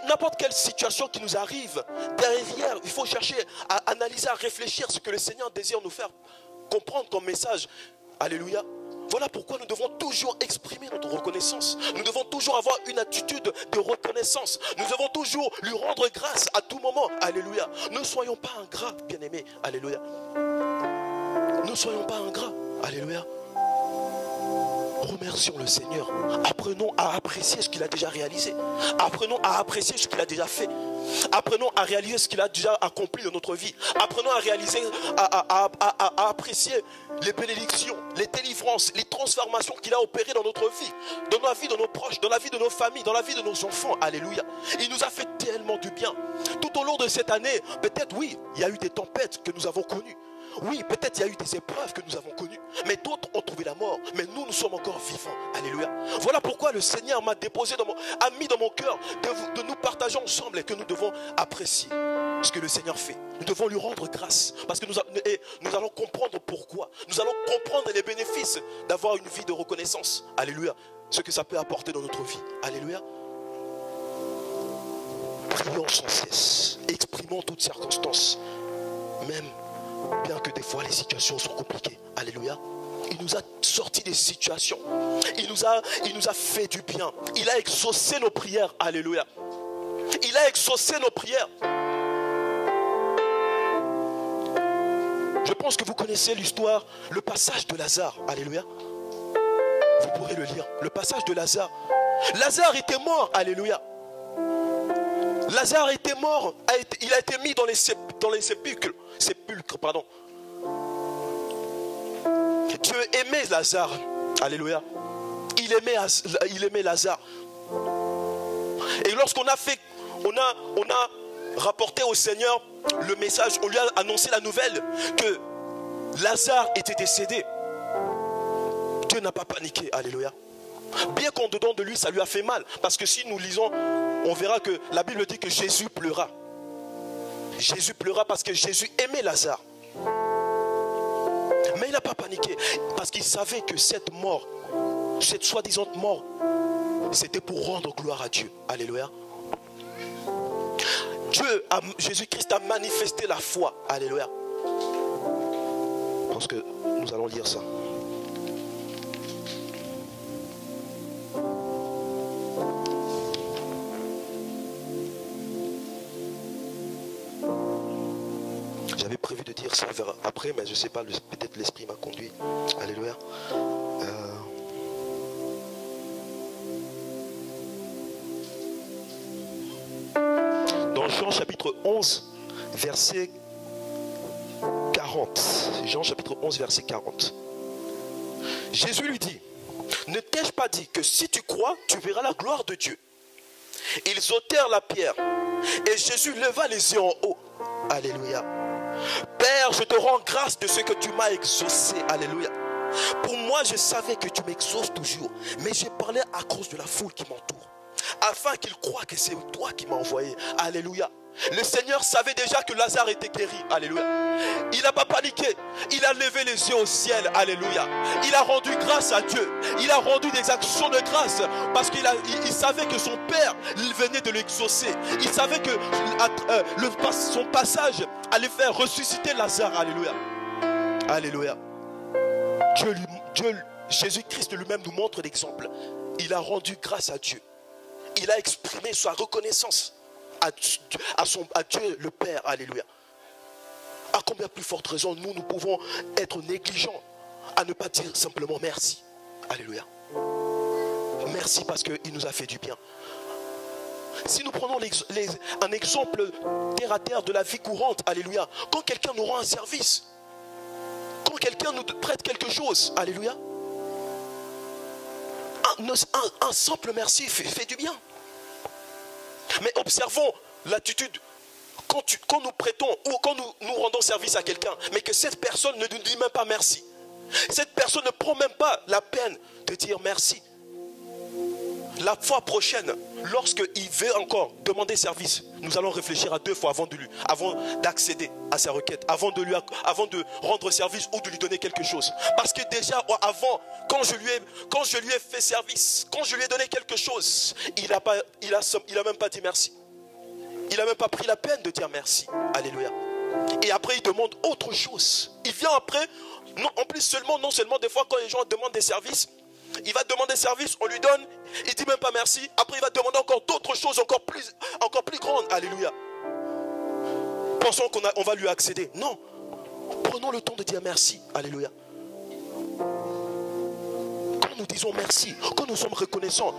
n'importe quelle situation qui nous arrive, derrière, il faut chercher à analyser, à réfléchir ce que le Seigneur désire nous faire comprendre comme message. Alléluia. Voilà pourquoi nous devons toujours exprimer notre reconnaissance. Nous devons toujours avoir une attitude de reconnaissance. Nous devons toujours lui rendre grâce à tout moment. Alléluia. Ne soyons pas ingrats, bien-aimés. Alléluia. Ne soyons pas ingrats. Alléluia. Remercions le Seigneur. Apprenons à apprécier ce qu'il a déjà réalisé. Apprenons à apprécier ce qu'il a déjà fait. Apprenons à réaliser ce qu'il a déjà accompli dans notre vie. Apprenons à réaliser, à apprécier les bénédictions, les délivrances, les transformations qu'il a opérées dans notre vie, dans la vie de nos proches, dans la vie de nos familles, dans la vie de nos enfants. Alléluia. Il nous a fait tellement du bien. Tout au long de cette année, peut-être oui, il y a eu des tempêtes que nous avons connues. Oui, peut-être il y a eu des épreuves que nous avons connues. Mais d'autres ont trouvé la mort. Mais nous sommes encore vivants. Alléluia. Voilà pourquoi le Seigneur m'a mis dans mon cœur de nous partager ensemble et que nous devons apprécier ce que le Seigneur fait. Nous devons lui rendre grâce. Parce que nous allons comprendre pourquoi. Nous allons comprendre les bénéfices d'avoir une vie de reconnaissance. Alléluia. Ce que ça peut apporter dans notre vie. Alléluia. Prions sans cesse. Exprimons toutes circonstances. Même bien que des fois les situations sont compliquées. Alléluia. Il nous a sortis des situations. Il nous a fait du bien. Il a exaucé nos prières. Alléluia. Il a exaucé nos prières. Je pense que vous connaissez l'histoire, le passage de Lazare. Alléluia. Vous pourrez le lire. Le passage de Lazare. Lazare était mort. Alléluia. Lazare était mort. Il a été mis dans les sépulcres. Pardon. Dieu aimait Lazare. Alléluia. Il aimait Lazare. Et lorsqu'on a rapporté au Seigneur le message, on lui a annoncé la nouvelle que Lazare était décédé. Dieu n'a pas paniqué. Alléluia. Bien qu'en dedans de lui, ça lui a fait mal. Parce que si nous lisons, on verra que la Bible dit que Jésus pleura. Jésus pleura parce que Jésus aimait Lazare. Mais il n'a pas paniqué. Parce qu'il savait que cette mort, cette soi-disant mort, c'était pour rendre gloire à Dieu. Alléluia. Jésus-Christ a manifesté la foi. Alléluia. Parce que nous allons lire ça. J'avais prévu de dire ça après, mais je ne sais pas, peut-être l'Esprit m'a conduit. Alléluia. Dans Jean chapitre 11, verset 40. Jean chapitre 11, verset 40. Jésus lui dit, ne t'ai-je pas dit que si tu crois, tu verras la gloire de Dieu? Ils ôtèrent la pierre et Jésus leva les yeux en haut. Alléluia. Père, je te rends grâce de ce que tu m'as exaucé. Alléluia. Pour moi, je savais que tu m'exauces toujours, mais j'ai parlé à cause de la foule qui m'entoure, afin qu'ils croient que c'est toi qui m'as envoyé. Alléluia. Le Seigneur savait déjà que Lazare était guéri. Alléluia. Il n'a pas paniqué. Il a levé les yeux au ciel. Alléluia. Il a rendu grâce à Dieu. Il a rendu des actions de grâce parce qu'il savait que son Père venait de l'exaucer. Il savait que son passage allait faire ressusciter Lazare. Alléluia. Alléluia. Jésus-Christ lui-même nous montre l'exemple. Il a rendu grâce à Dieu. Il a exprimé sa reconnaissance à Dieu le Père. Alléluia. À combien plus forte raison nous pouvons être négligents à ne pas dire simplement merci. Alléluia. Merci parce qu'il nous a fait du bien. Si nous prenons un exemple terre à terre de la vie courante, alléluia, quand quelqu'un nous rend un service, quand quelqu'un nous prête quelque chose, alléluia, un simple merci fait du bien. Mais observons l'attitude quand nous prêtons ou quand nous rendons service à quelqu'un, mais que cette personne ne nous dit même pas merci. Cette personne ne prend même pas la peine de dire merci. La fois prochaine, lorsqu'il veut encore demander service, nous allons réfléchir à 2 fois avant d'accéder à sa requête, avant de rendre service ou de lui donner quelque chose. Parce que déjà avant, quand je lui ai fait service, quand je lui ai donné quelque chose, il a même pas dit merci. Il n'a même pas pris la peine de dire merci. Alléluia. Et après il demande autre chose. Il vient après, non seulement des fois quand les gens demandent des services, il va demander service, on lui donne, il ne dit même pas merci. Après il va demander encore d'autres choses encore plus grandes. Alléluia. Pensons qu'on va lui accéder. Non. Prenons le temps de dire merci. Alléluia. Quand nous disons merci, quand nous sommes reconnaissants,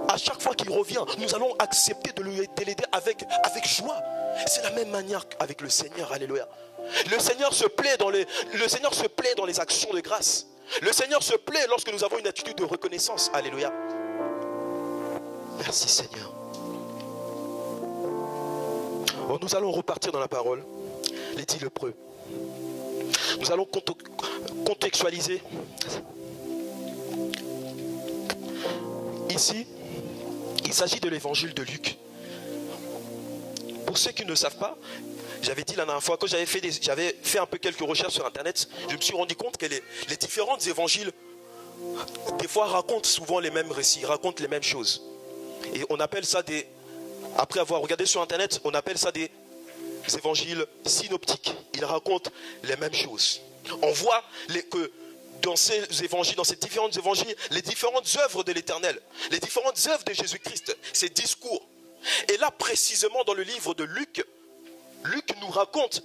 à chaque fois qu'il revient, nous allons accepter de l'aider avec joie. C'est la même manière qu'avec le Seigneur. Alléluia. Le Seigneur se plaît dans les actions de grâce. Le Seigneur se plaît lorsque nous avons une attitude de reconnaissance. Alléluia. Merci Seigneur. Bon, nous allons repartir dans la parole. Les 10 lépreux. Nous allons contextualiser. Ici, il s'agit de l'évangile de Luc. Pour ceux qui ne savent pas, j'avais dit la dernière fois, quand j'avais fait un peu quelques recherches sur internet, je me suis rendu compte que les différents évangiles, des fois racontent souvent les mêmes récits, racontent les mêmes choses. Et on appelle ça après avoir regardé sur internet, on appelle ça des évangiles synoptiques. Ils racontent les mêmes choses. On voit que dans ces évangiles, dans ces différents évangiles, les différentes œuvres de l'Éternel, les différentes œuvres de Jésus-Christ, ses discours. Et là, précisément dans le livre de Luc, Luc nous raconte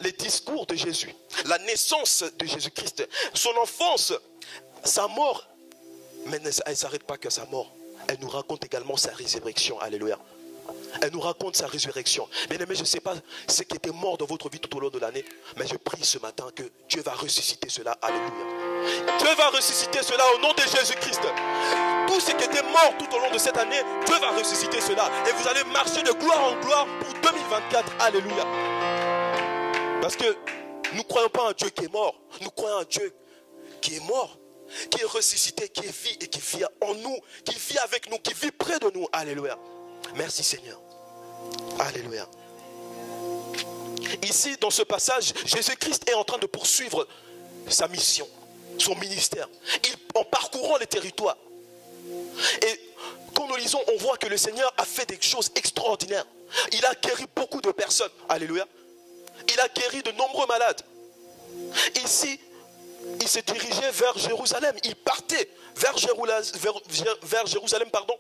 les discours de Jésus, la naissance de Jésus-Christ, son enfance, sa mort. Mais elle ne s'arrête pas qu'à sa mort. Elle nous raconte également sa résurrection. Alléluia. Elle nous raconte sa résurrection. Bien aimé, je ne sais pas ce qui était mort dans votre vie tout au long de l'année, mais je prie ce matin que Dieu va ressusciter cela. Alléluia. Dieu va ressusciter cela au nom de Jésus-Christ. Tout ce qui était mort tout au long de cette année, Dieu va ressusciter cela. Et vous allez marcher de gloire en gloire pour 2024. Alléluia. Parce que nous ne croyons pas à un Dieu qui est mort. Nous croyons à un Dieu qui est mort, qui est ressuscité, qui vit et qui vit en nous, qui vit avec nous, qui vit près de nous. Alléluia. Merci Seigneur. Alléluia. Ici, dans ce passage, Jésus-Christ est en train de poursuivre sa mission, son ministère, en parcourant les territoires. Et quand nous lisons, on voit que le Seigneur a fait des choses extraordinaires. Il a guéri beaucoup de personnes. Alléluia. Il a guéri de nombreux malades. Ici, il se dirigeait vers Jérusalem. Il partait vers Jérusalem, pardon.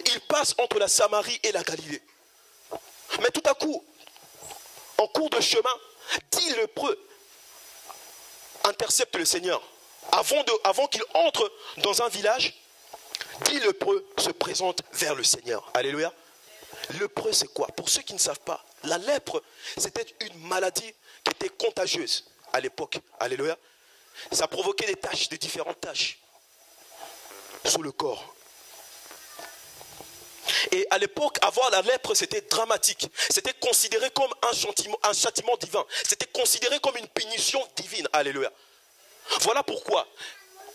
Il passe entre la Samarie et la Galilée. Mais tout à coup, en cours de chemin, 10 lépreux interceptent le Seigneur. Avant qu'il entre dans un village, 10 lépreux se présentent vers le Seigneur. Alléluia. Lépreux, c'est quoi? Pour ceux qui ne savent pas, la lèpre, c'était une maladie qui était contagieuse à l'époque. Alléluia. Ça provoquait des différentes taches sur le corps. Et à l'époque, avoir la lèpre, c'était dramatique. C'était considéré comme un châtiment divin. C'était considéré comme une punition divine. Alléluia. Voilà pourquoi,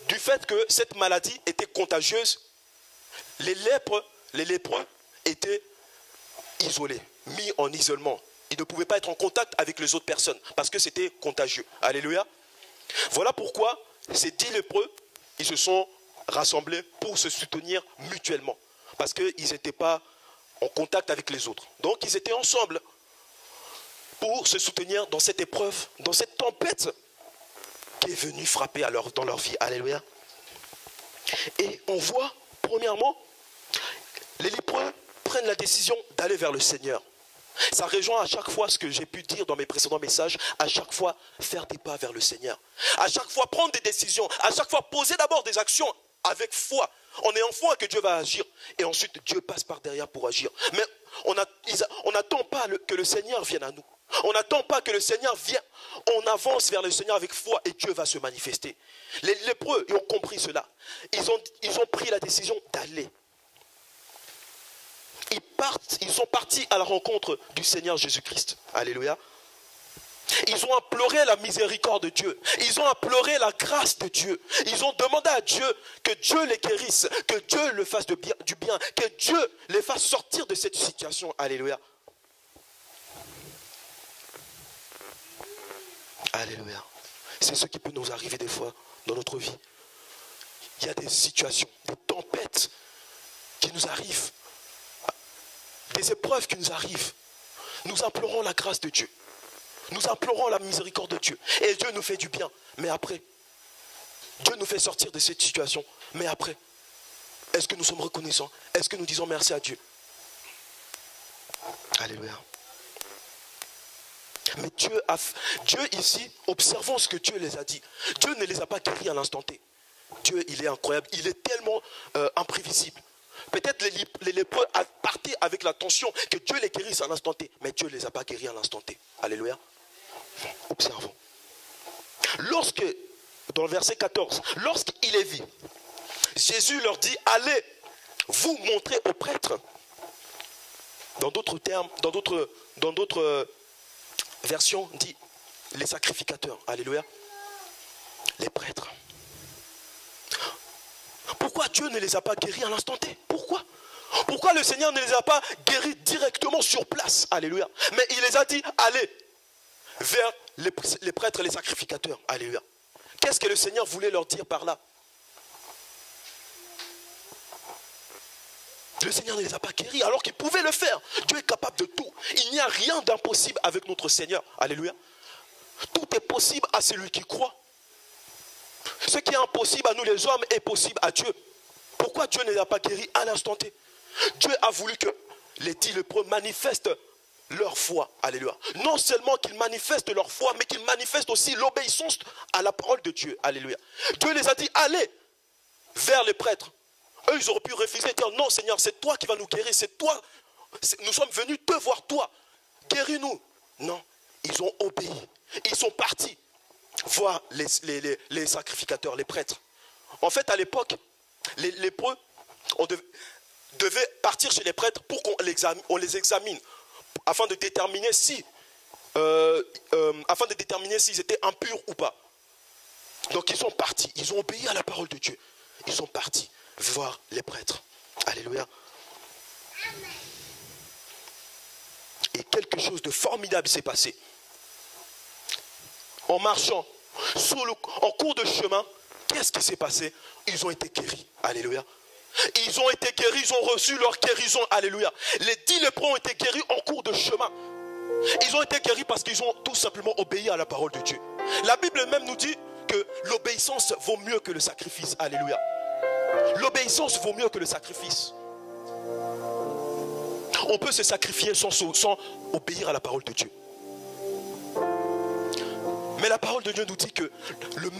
du fait que cette maladie était contagieuse, les lépreux étaient isolés, mis en isolement. Ils ne pouvaient pas être en contact avec les autres personnes parce que c'était contagieux. Alléluia. Voilà pourquoi ces 10 lépreux, ils se sont rassemblés pour se soutenir mutuellement. Parce qu'ils n'étaient pas en contact avec les autres. Donc ils étaient ensemble pour se soutenir dans cette épreuve, dans cette tempête qui est venue frapper dans leur vie. Alléluia. Et on voit, premièrement, les lépreux prennent la décision d'aller vers le Seigneur. Ça rejoint à chaque fois ce que j'ai pu dire dans mes précédents messages, à chaque fois faire des pas vers le Seigneur. À chaque fois prendre des décisions, à chaque fois poser d'abord des actions avec foi. On est en foi que Dieu va agir. Et ensuite, Dieu passe par derrière pour agir. Mais on n'attend pas que le Seigneur vienne à nous. On n'attend pas que le Seigneur vienne. On avance vers le Seigneur avec foi et Dieu va se manifester. Les lépreux ont compris cela. Ils ont pris la décision d'aller. Ils sont partis à la rencontre du Seigneur Jésus-Christ. Alléluia. Ils ont imploré la miséricorde de Dieu. Ils ont imploré la grâce de Dieu. Ils ont demandé à Dieu que Dieu les guérisse, que Dieu le fasse du bien, que Dieu les fasse sortir de cette situation. Alléluia. Alléluia. C'est ce qui peut nous arriver des fois dans notre vie. Il y a des situations, des tempêtes qui nous arrivent, des épreuves qui nous arrivent. Nous implorons la grâce de Dieu. Nous implorons la miséricorde de Dieu. Et Dieu nous fait du bien. Mais après, Dieu nous fait sortir de cette situation. Mais après, est-ce que nous sommes reconnaissants? Est-ce que nous disons merci à Dieu? Alléluia. Mais Dieu ici, observons ce que Dieu les a dit. Dieu ne les a pas guéris à l'instant T. Dieu, il est incroyable. Il est tellement imprévisible. Peut-être les lépreux partaient avec la tension que Dieu les guérisse à l'instant T. Mais Dieu ne les a pas guéris à l'instant T. Alléluia. Observons. Dans le verset 14, lorsqu'il est vu, Jésus leur dit, allez vous montrer aux prêtres. Dans d'autres termes, dans d'autres versions, dit les sacrificateurs. Alléluia. Les prêtres. Pourquoi Dieu ne les a pas guéris à l'instant T? Pourquoi le Seigneur ne les a pas guéris directement sur place? Alléluia. Mais il les a dit, allez vers les prêtres et les sacrificateurs. Alléluia. Qu'est-ce que le Seigneur voulait leur dire par là? Le Seigneur ne les a pas guéris alors qu'il pouvait le faire. Dieu est capable de tout. Il n'y a rien d'impossible avec notre Seigneur. Alléluia. Tout est possible à celui qui croit. Ce qui est impossible à nous les hommes est possible à Dieu. Pourquoi Dieu ne les a pas guéris à l'instant T? Dieu a voulu que les 10 lépreux manifestent leur foi. Alléluia. Non seulement qu'ils manifestent leur foi, mais qu'ils manifestent aussi l'obéissance à la parole de Dieu. Alléluia. Dieu les a dit, allez vers les prêtres. Eux, ils auraient pu refuser et dire, non Seigneur, c'est toi qui vas nous guérir, c'est toi. Nous sommes venus te voir toi. Guéris-nous. Non, ils ont obéi. Ils sont partis voir les sacrificateurs, les prêtres. En fait, à l'époque, les lépreux, on devait partir chez les prêtres pour qu'on les examine, afin de déterminer s'ils étaient impurs ou pas. Donc ils sont partis, ils ont obéi à la parole de Dieu. Ils sont partis voir les prêtres. Alléluia. Et quelque chose de formidable s'est passé. En marchant, en cours de chemin, qu'est-ce qui s'est passé? Ils ont été guéris. Alléluia. Ils ont été guéris, ils ont reçu leur guérison. Alléluia. Les 10 lépreux ont été guéris en cours de chemin. Ils ont été guéris parce qu'ils ont tout simplement obéi à la parole de Dieu. La Bible même nous dit que l'obéissance vaut mieux que le sacrifice. Alléluia. L'obéissance vaut mieux que le sacrifice. On peut se sacrifier sans obéir à la parole de Dieu. Mais la parole de Dieu nous dit que le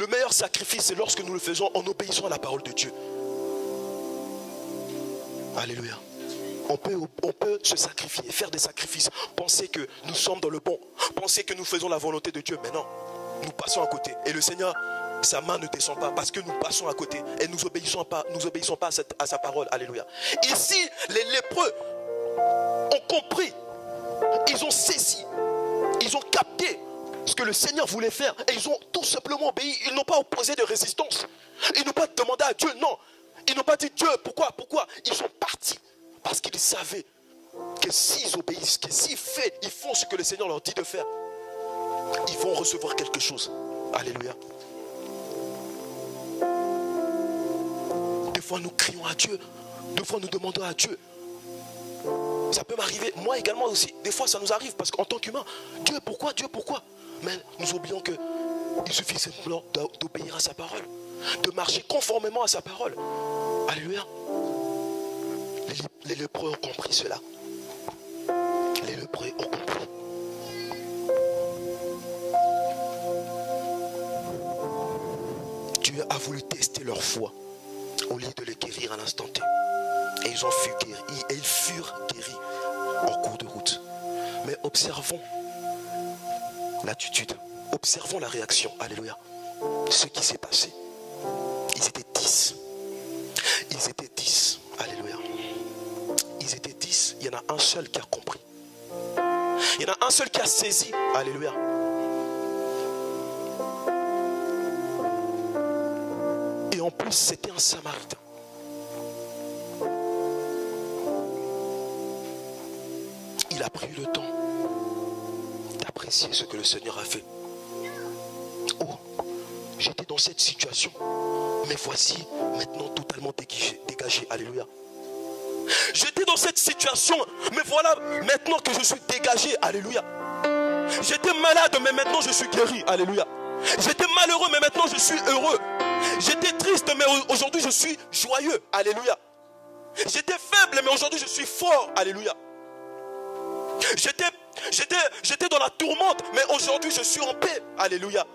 meilleur sacrifice, c'est lorsque nous le faisons en obéissant à la parole de Dieu. Alléluia. On peut se sacrifier, faire des sacrifices, penser que nous sommes dans le bon, penser que nous faisons la volonté de Dieu. Mais non, nous passons à côté. Et le Seigneur, sa main ne descend pas parce que nous passons à côté et nous obéissons pas à sa parole. Alléluia. Ici, les lépreux ont compris, ils ont saisi, ils ont capté ce que le Seigneur voulait faire et ils ont tout simplement obéi. Ils n'ont pas opposé de résistance. Ils n'ont pas demandé à Dieu, non. Ils n'ont pas dit Dieu, pourquoi? Ils sont partis parce qu'ils savaient que s'ils obéissent, que s'ils font ce que le Seigneur leur dit de faire, ils vont recevoir quelque chose. Alléluia. Des fois nous crions à Dieu, des fois nous demandons à Dieu. Ça peut m'arriver, moi également aussi. Des fois ça nous arrive parce qu'en tant qu'humain, Dieu pourquoi? Mais nous oublions qu'il suffit simplement d'obéir à sa parole, de marcher conformément à sa parole. Alléluia. Les lépreux ont compris cela. Les lépreux ont compris. Dieu a voulu tester leur foi au lieu de les guérir à l'instant T. Et ils furent guéris en cours de route. Mais observons l'attitude. Observons la réaction. Alléluia. Ce qui s'est passé. Ils étaient 10. Ils étaient 10. Alléluia. Ils étaient 10. Il y en a un seul qui a compris. Il y en a un seul qui a saisi. Alléluia. Et en plus, c'était un Samaritain. Il a pris le temps d'apprécier ce que le Seigneur a fait. Oh, j'étais dans cette situation, mais voici maintenant totalement dégagé. Alléluia. J'étais dans cette situation, mais voilà maintenant que je suis dégagé. Alléluia. J'étais malade, mais maintenant je suis guéri. Alléluia. J'étais malheureux, mais maintenant je suis heureux. J'étais triste, mais aujourd'hui je suis joyeux. Alléluia. J'étais faible, mais aujourd'hui je suis fort. Alléluia. J'étais dans la tourmente, mais aujourd'hui je suis en paix. Alléluia.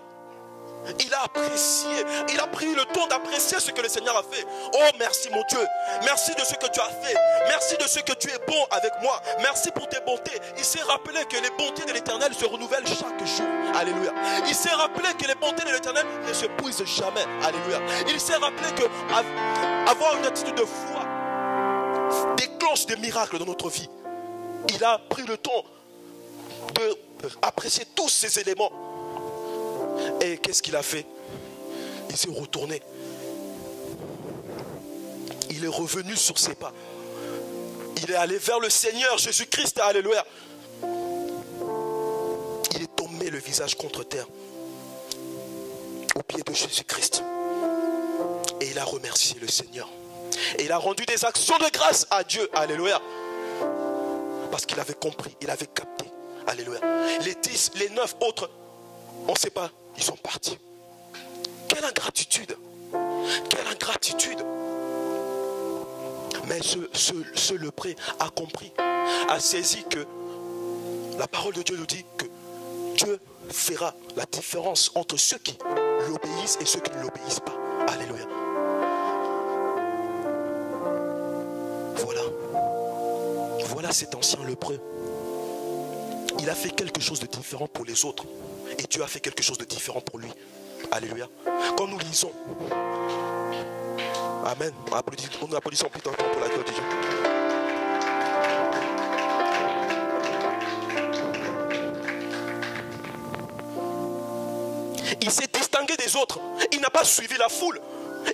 Il a apprécié, il a pris le temps d'apprécier ce que le Seigneur a fait. Oh merci mon Dieu, merci de ce que tu as fait. Merci de ce que tu es bon avec moi. Merci pour tes bontés. Il s'est rappelé que les bontés de l'Éternel se renouvellent chaque jour. Alléluia. Il s'est rappelé que les bontés de l'Éternel ne se puisent jamais. Alléluia. Il s'est rappelé que avoir une attitude de foi déclenche des miracles dans notre vie. Il a pris le temps d'apprécier tous ces éléments. Et qu'est-ce qu'il a fait? Il s'est retourné. Il est revenu sur ses pas. Il est allé vers le Seigneur Jésus-Christ. Alléluia. Il est tombé le visage contre terre au pied de Jésus-Christ. Et il a remercié le Seigneur. Et il a rendu des actions de grâce à Dieu. Alléluia. Parce qu'il avait compris, il avait capté. Alléluia. Les 10, les 9 autres, on ne sait pas, ils sont partis. Quelle ingratitude. Quelle ingratitude. Mais ce lépreux a compris, a saisi que la parole de Dieu nous dit que Dieu fera la différence entre ceux qui l'obéissent et ceux qui ne l'obéissent pas. Alléluia. Voilà cet ancien lépreux. Il a fait quelque chose de différent pour les autres. Et Dieu a fait quelque chose de différent pour lui. Alléluia. Quand nous lisons, Amen. On applaudit en plus temps pour la gloire de Dieu. Il s'est distingué des autres. Il n'a pas suivi la foule.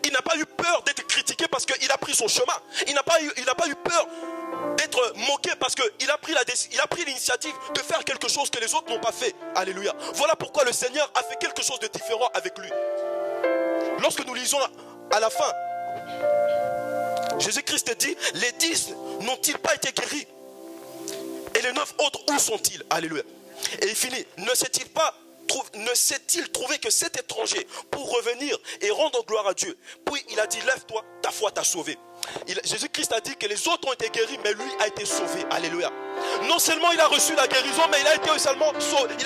Il n'a pas eu peur d'être critiqué parce qu'il a pris son chemin. Il n'a pas eu peur d'être moqué parce qu'il a pris l'initiative de faire quelque chose que les autres n'ont pas fait. Alléluia. Voilà pourquoi le Seigneur a fait quelque chose de différent avec lui. Lorsque nous lisons à la fin, Jésus-Christ dit, les 10 n'ont-ils pas été guéris? Et les 9 autres, où sont-ils? Alléluia. Et il finit, ne s'est-il trouvé que cet étranger pour revenir et rendre gloire à Dieu? Puis il a dit, lève-toi, ta foi t'a sauvé. Jésus-Christ a dit que les autres ont été guéris, mais lui a été sauvé. Alléluia. Non seulement il a reçu la guérison, mais il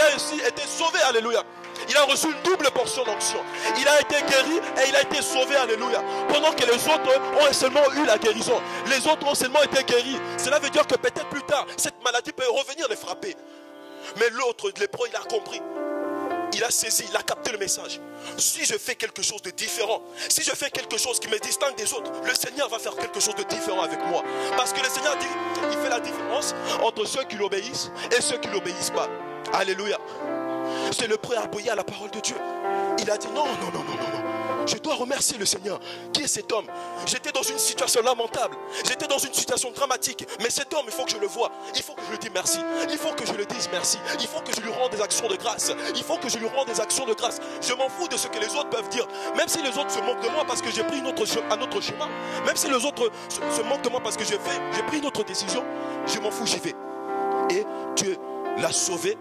a aussi été sauvé. Alléluia. Il a reçu une double portion d'onction. Il a été guéri et il a été sauvé. Alléluia. Pendant que les autres ont seulement eu la guérison. Les autres ont seulement été guéris. Cela veut dire que peut-être plus tard, cette maladie peut revenir les frapper. Mais l'autre, lépreux, il a compris. Il a saisi, il a capté le message. Si je fais quelque chose de différent, si je fais quelque chose qui me distingue des autres, le Seigneur va faire quelque chose de différent avec moi. Parce que le Seigneur dit, il fait la différence entre ceux qui l'obéissent et ceux qui ne l'obéissent pas. Alléluia. C'est le prêt à obéir à la parole de Dieu. Il a dit non. Je dois remercier le Seigneur. Qui est cet homme? J'étais dans une situation lamentable. J'étais dans une situation dramatique. Mais cet homme, il faut que je le voie. Il faut que je lui dise merci. Il faut que je lui dise merci. Il faut que je lui rende des actions de grâce. Il faut que je lui rende des actions de grâce. Je m'en fous de ce que les autres peuvent dire. Même si les autres se moquent de moi parce que j'ai pris un autre chemin. Même si les autres se moquent de moi parce que j'ai pris une autre décision. Je m'en fous, j'y vais. Et Dieu l'a sauvé.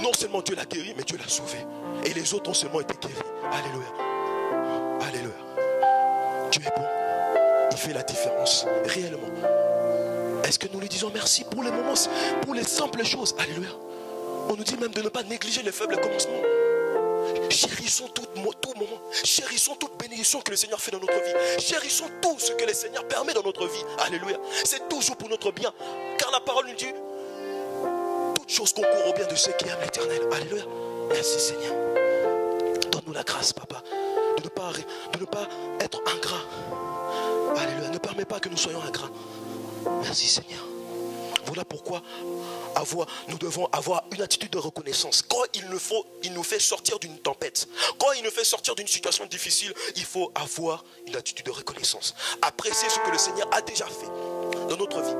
Non seulement Dieu l'a guéri, mais Dieu l'a sauvé. Et les autres ont seulement été guéris. Alléluia. Alléluia. Dieu est bon. Il fait la différence réellement. Est-ce que nous lui disons merci pour les moments, pour les simples choses? Alléluia. On nous dit même de ne pas négliger les faibles commencements. Chérissons tout moment. Chérissons toute bénédiction que le Seigneur fait dans notre vie. Chérissons tout ce que le Seigneur permet dans notre vie. Alléluia. C'est toujours pour notre bien. Car la parole nous dit, toutes choses concourent au bien de ceux qui aiment l'Éternel. Alléluia. Merci Seigneur. Donne-nous la grâce, Papa, de ne pas être ingrat. Alléluia. Ne permets pas que nous soyons ingrats. Merci Seigneur. Voilà pourquoi nous devons avoir une attitude de reconnaissance. Quand il nous fait sortir d'une tempête, quand il nous fait sortir d'une situation difficile, il faut avoir une attitude de reconnaissance. Apprécier ce que le Seigneur a déjà fait dans notre vie.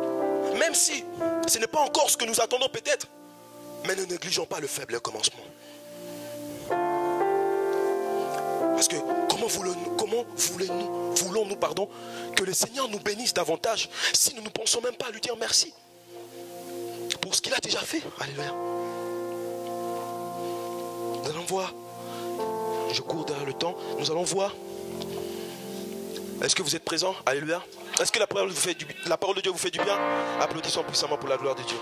Même si ce n'est pas encore ce que nous attendons peut-être, mais ne négligeons pas le faible commencement. Parce que comment voulons-nous que le Seigneur nous bénisse davantage si nous ne pensons même pas à lui dire merci pour ce qu'il a déjà fait. Alléluia. Nous allons voir. Je cours derrière le temps. Nous allons voir. Est-ce que vous êtes présents? Alléluia. Est-ce que la parole de Dieu vous fait du bien? Applaudissons puissamment pour la gloire de Dieu.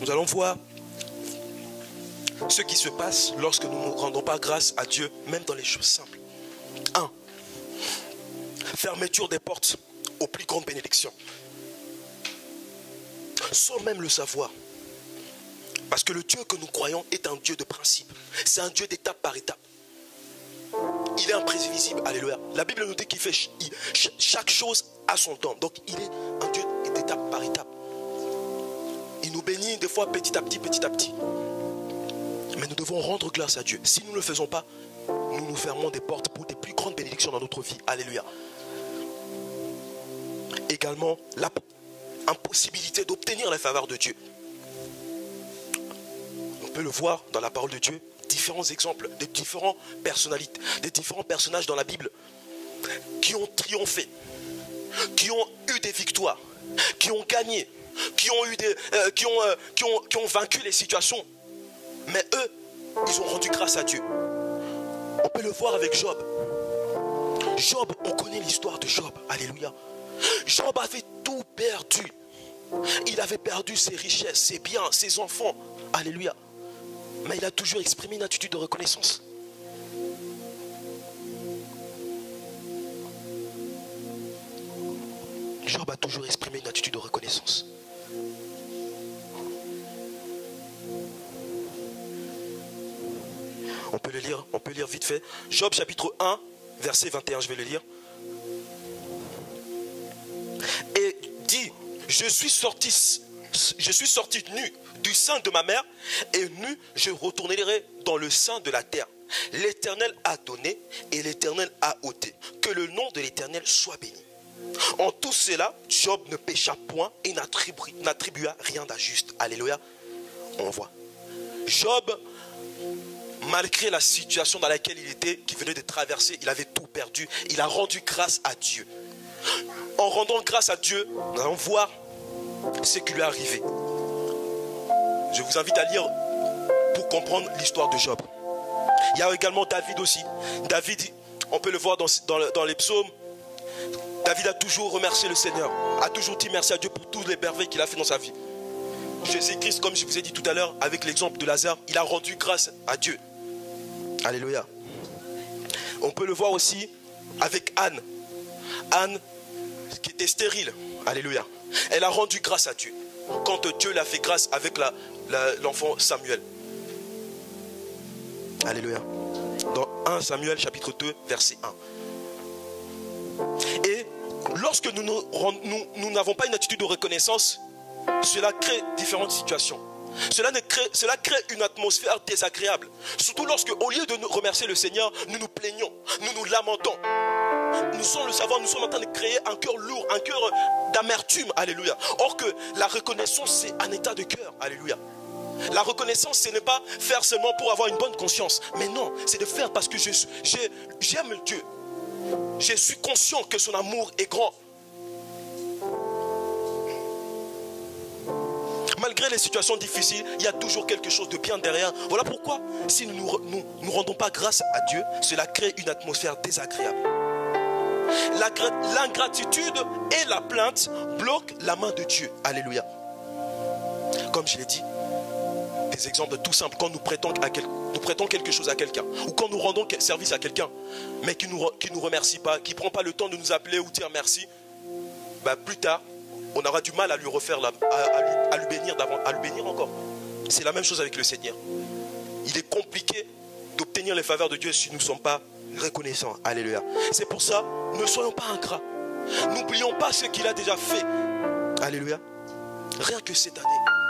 Nous allons voir ce qui se passe lorsque nous ne rendons pas grâce à Dieu, même dans les choses simples. 1. Fermeture des portes aux plus grandes bénédictions. Sans même le savoir. Parce que le Dieu que nous croyons est un Dieu de principe. C'est un Dieu d'étape par étape. Il est imprévisible. Alléluia. La Bible nous dit qu'il fait chaque chose à son temps. Donc il est un Dieu d'étape par étape. Il nous bénit des fois petit à petit, petit à petit. Mais nous devons rendre grâce à Dieu. Si nous ne le faisons pas, nous nous fermons des portes pour des plus grandes bénédictions dans notre vie. Alléluia. Également, l'impossibilité d'obtenir la faveur de Dieu. On peut le voir dans la parole de Dieu, différents exemples de différentes personnalités, des différents personnages dans la Bible qui ont triomphé, qui ont eu des victoires, qui ont gagné, qui ont vaincu les situations. Mais eux, ils ont rendu grâce à Dieu. On peut le voir avec Job. Job, on connaît l'histoire de Job. Alléluia. Job avait tout perdu. Il avait perdu ses richesses, ses biens, ses enfants. Alléluia. Mais il a toujours exprimé une attitude de reconnaissance. Job a toujours exprimé une attitude de reconnaissance. On peut lire vite fait. Job chapitre 1, verset 21, je vais le lire. Et dit, je suis sorti nu du sein de ma mère, et nu je retournerai dans le sein de la terre. L'Éternel a donné et l'Éternel a ôté. Que le nom de l'Éternel soit béni. En tout cela, Job ne pécha point et n'attribua rien d'injuste. Alléluia. On voit. Job, malgré la situation dans laquelle il était, qui venait de traverser, il avait tout perdu. Il a rendu grâce à Dieu. En rendant grâce à Dieu, nous allons voir ce qui lui est arrivé. Je vous invite à lire pour comprendre l'histoire de Job. Il y a également David aussi. David, on peut le voir dans les psaumes. David a toujours remercié le Seigneur, a toujours dit merci à Dieu pour tous les merveilles qu'il a fait dans sa vie. Jésus-Christ, comme je vous ai dit tout à l'heure, avec l'exemple de Lazare, il a rendu grâce à Dieu. Alléluia. On peut le voir aussi avec Anne. Anne, qui était stérile. Alléluia. Elle a rendu grâce à Dieu quand Dieu l'a fait grâce avec l'enfant Samuel. Alléluia. Dans 1 Samuel chapitre 2 verset 1. Et lorsque nous n'avons pas une attitude de reconnaissance, cela crée différentes situations. Cela crée une atmosphère désagréable. Surtout lorsque, au lieu de nous remercier le Seigneur, nous nous plaignons, nous nous lamentons. Nous sans le savoir, nous sommes en train de créer un cœur lourd, un cœur d'amertume. Alléluia. Or que la reconnaissance, c'est un état de cœur. Alléluia. La reconnaissance, ce n'est pas faire seulement pour avoir une bonne conscience. Mais non, c'est de faire parce que j'aime Dieu. Je suis conscient que son amour est grand. Malgré les situations difficiles, il y a toujours quelque chose de bien derrière. Voilà pourquoi, si nous ne rendons pas grâce à Dieu, cela crée une atmosphère désagréable. L'ingratitude et la plainte bloquent la main de Dieu. Alléluia. Comme je l'ai dit, des exemples tout simples. Quand nous prêtons nous prêtons quelque chose à quelqu'un, ou quand nous rendons service à quelqu'un, mais qui nous remercie pas, qui ne prend pas le temps de nous appeler ou dire merci, bah plus tard, on aura du mal à lui refaire, à lui bénir encore. C'est la même chose avec le Seigneur. Il est compliqué d'obtenir les faveurs de Dieu si nous ne sommes pas reconnaissants. Alléluia. C'est pour ça, ne soyons pas ingrats. N'oublions pas ce qu'il a déjà fait. Alléluia. Rien que cette année,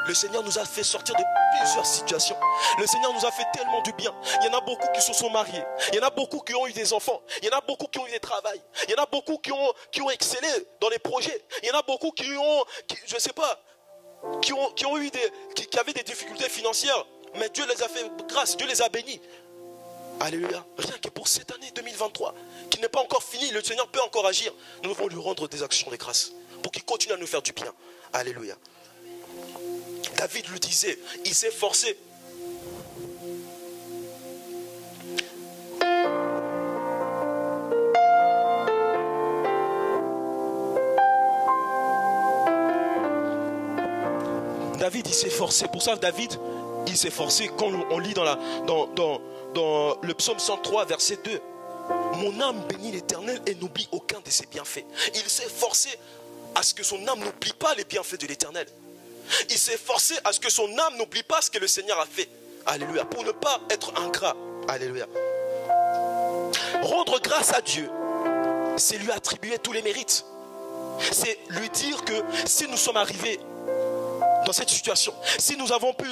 le Seigneur nous a fait sortir de plusieurs situations. Le Seigneur nous a fait tellement du bien. Il y en a beaucoup qui se sont mariés. Il y en a beaucoup qui ont eu des enfants. Il y en a beaucoup qui ont eu des travails. Il y en a beaucoup qui ont excellé dans les projets. Il y en a beaucoup qui avaient des difficultés financières. Mais Dieu les a fait grâce, Dieu les a bénis. Alléluia. Rien que pour cette année 2023, qui n'est pas encore finie, le Seigneur peut encore agir. Nous devons lui rendre des actions de grâce pour qu'il continue à nous faire du bien. Alléluia. David le disait, il s'est forcé. David, il s'est forcé. Pour ça, David, il s'est forcé. Quand on lit dans le psaume 103, verset 2, mon âme bénit l'Éternel et n'oublie aucun de ses bienfaits. Il s'est forcé à ce que son âme n'oublie pas les bienfaits de l'Éternel. Il s'est forcé à ce que son âme n'oublie pas ce que le Seigneur a fait. Alléluia. Pour ne pas être ingrat. Alléluia. Rendre grâce à Dieu, c'est lui attribuer tous les mérites. C'est lui dire que si nous sommes arrivés dans cette situation, si nous avons pu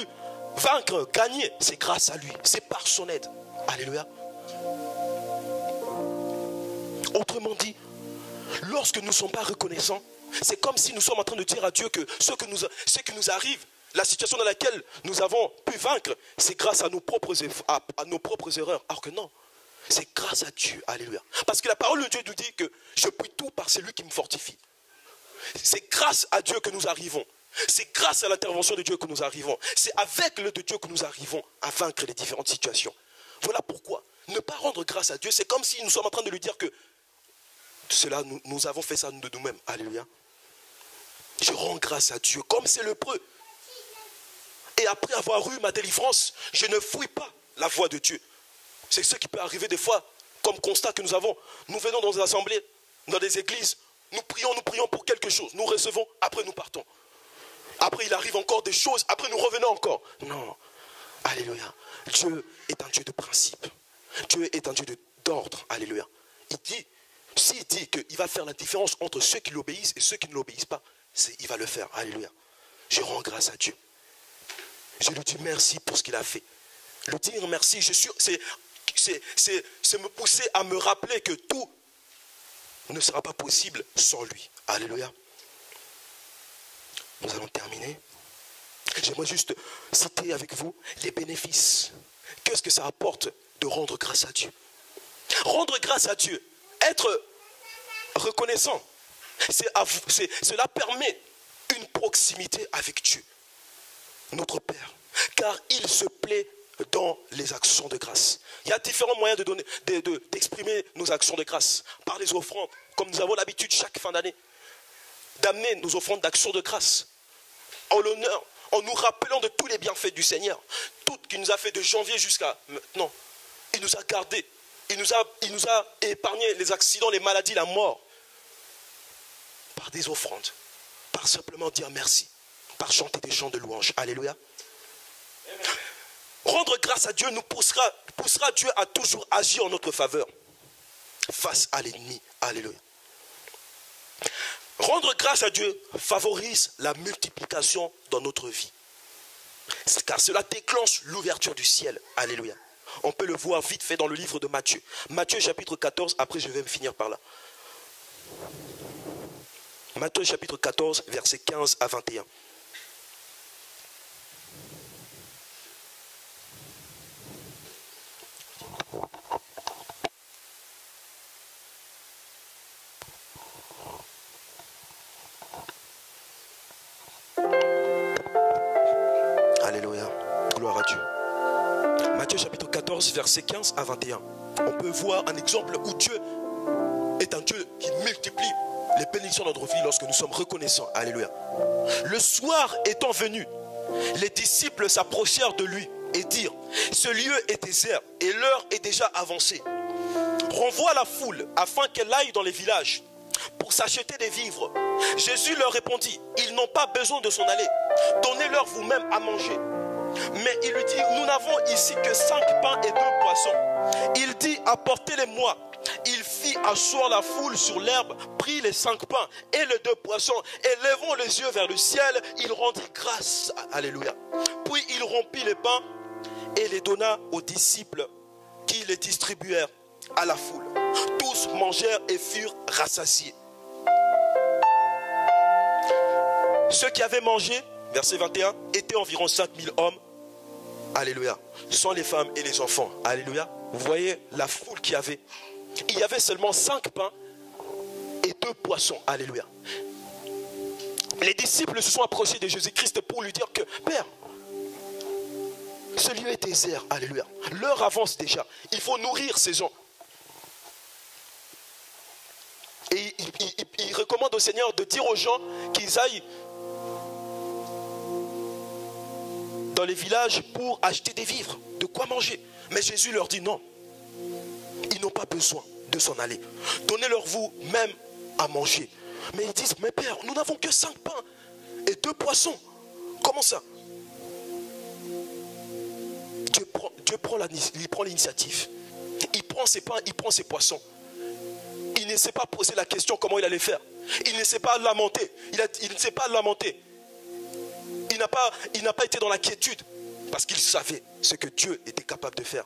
vaincre, gagner, c'est grâce à lui. C'est par son aide. Alléluia. Autrement dit, lorsque nous ne sommes pas reconnaissants, c'est comme si nous sommes en train de dire à Dieu que ce qui nous arrive, la situation dans laquelle nous avons pu vaincre, c'est grâce à nos propres erreurs. Alors que non, c'est grâce à Dieu. Alléluia. Parce que la parole de Dieu nous dit que je puis tout par celui qui me fortifie. C'est grâce à Dieu que nous arrivons. C'est grâce à l'intervention de Dieu que nous arrivons. C'est avec l'aide de Dieu que nous arrivons à vaincre les différentes situations. Voilà pourquoi ne pas rendre grâce à Dieu, c'est comme si nous sommes en train de lui dire que cela, nous avons fait ça de nous-mêmes. Alléluia. Je rends grâce à Dieu comme c'est lépreux. Et après avoir eu ma délivrance, je ne fuis pas la voie de Dieu. C'est ce qui peut arriver des fois, comme constat que nous avons. Nous venons dans des assemblées, dans des églises, nous prions pour quelque chose. Nous recevons, après nous partons. Après il arrive encore des choses, après nous revenons encore. Non. Alléluia. Dieu est un Dieu de principe. Dieu est un Dieu d'ordre. Alléluia. S'il dit qu'il va faire la différence entre ceux qui l'obéissent et ceux qui ne l'obéissent pas, il va le faire. Alléluia. Je rends grâce à Dieu. Je lui dis merci pour ce qu'il a fait. Le dire merci, c'est me pousser à me rappeler que tout ne sera pas possible sans lui. Alléluia. Nous allons terminer. J'aimerais juste citer avec vous les bénéfices. Qu'est-ce que ça apporte de rendre grâce à Dieu? Rendre grâce à Dieu, être reconnaissant, cela permet une proximité avec Dieu, notre Père, car il se plaît dans les actions de grâce. Il y a différents moyens d'exprimer nos actions de grâce, par les offrandes, comme nous avons l'habitude chaque fin d'année, d'amener nos offrandes d'action de grâce, en l'honneur, en nous rappelant de tous les bienfaits du Seigneur, tout qu'il nous a fait de janvier jusqu'à maintenant. Il nous a gardés, il nous a épargné les accidents, les maladies, la mort, par des offrandes, par simplement dire merci, par chanter des chants de louange. Alléluia. Rendre grâce à Dieu nous poussera Dieu à toujours agir en notre faveur face à l'ennemi. Alléluia. Rendre grâce à Dieu favorise la multiplication dans notre vie. Car cela déclenche l'ouverture du ciel. Alléluia. On peut le voir vite fait dans le livre de Matthieu. Matthieu chapitre 14, après je vais me finir par là. Matthieu chapitre 14, versets 15 à 21. Alléluia. Gloire à Dieu. Matthieu chapitre 14, versets 15 à 21. On peut voir un exemple où Dieu est un Dieu qui multiplie les bénédictions de notre vie lorsque nous sommes reconnaissants. Alléluia. Le soir étant venu, les disciples s'approchèrent de lui et dire, ce lieu est désert et l'heure est déjà avancée. Renvoie la foule afin qu'elle aille dans les villages pour s'acheter des vivres. Jésus leur répondit, ils n'ont pas besoin de s'en aller. Donnez-leur vous-même à manger. Mais il lui dit, nous n'avons ici que 5 pains et 2 poissons. Il dit, apportez-les-moi. Il fit asseoir la foule sur l'herbe, prit les 5 pains et les 2 poissons, et levant les yeux vers le ciel, il rendit grâce. Alléluia. Puis il rompit les pains et les donna aux disciples qui les distribuèrent à la foule. Tous mangèrent et furent rassasiés. Ceux qui avaient mangé, verset 21, étaient environ 5000 hommes. Alléluia. Sans les femmes et les enfants. Alléluia. Vous voyez la foule qu'il y avait. Il y avait seulement 5 pains et 2 poissons. Alléluia. Les disciples se sont approchés de Jésus-Christ pour lui dire que, Père, ce lieu est désert. Alléluia. L'heure avance déjà. Il faut nourrir ces gens. Et il recommande au Seigneur de dire aux gens qu'ils aillent dans les villages pour acheter des vivres, de quoi manger. Mais Jésus leur dit non. Ils n'ont pas besoin de s'en aller. Donnez-leur vous-même à manger. Mais ils disent, mais Père, nous n'avons que 5 pains et 2 poissons. Comment ça? Dieu prend l'initiative. Il prend ses pains, il prend ses poissons. Il ne s'est pas posé la question comment il allait faire. Il ne s'est pas lamenté. Il ne s'est pas lamenté. Il n'a pas été dans la quiétude. Parce qu'il savait ce que Dieu était capable de faire.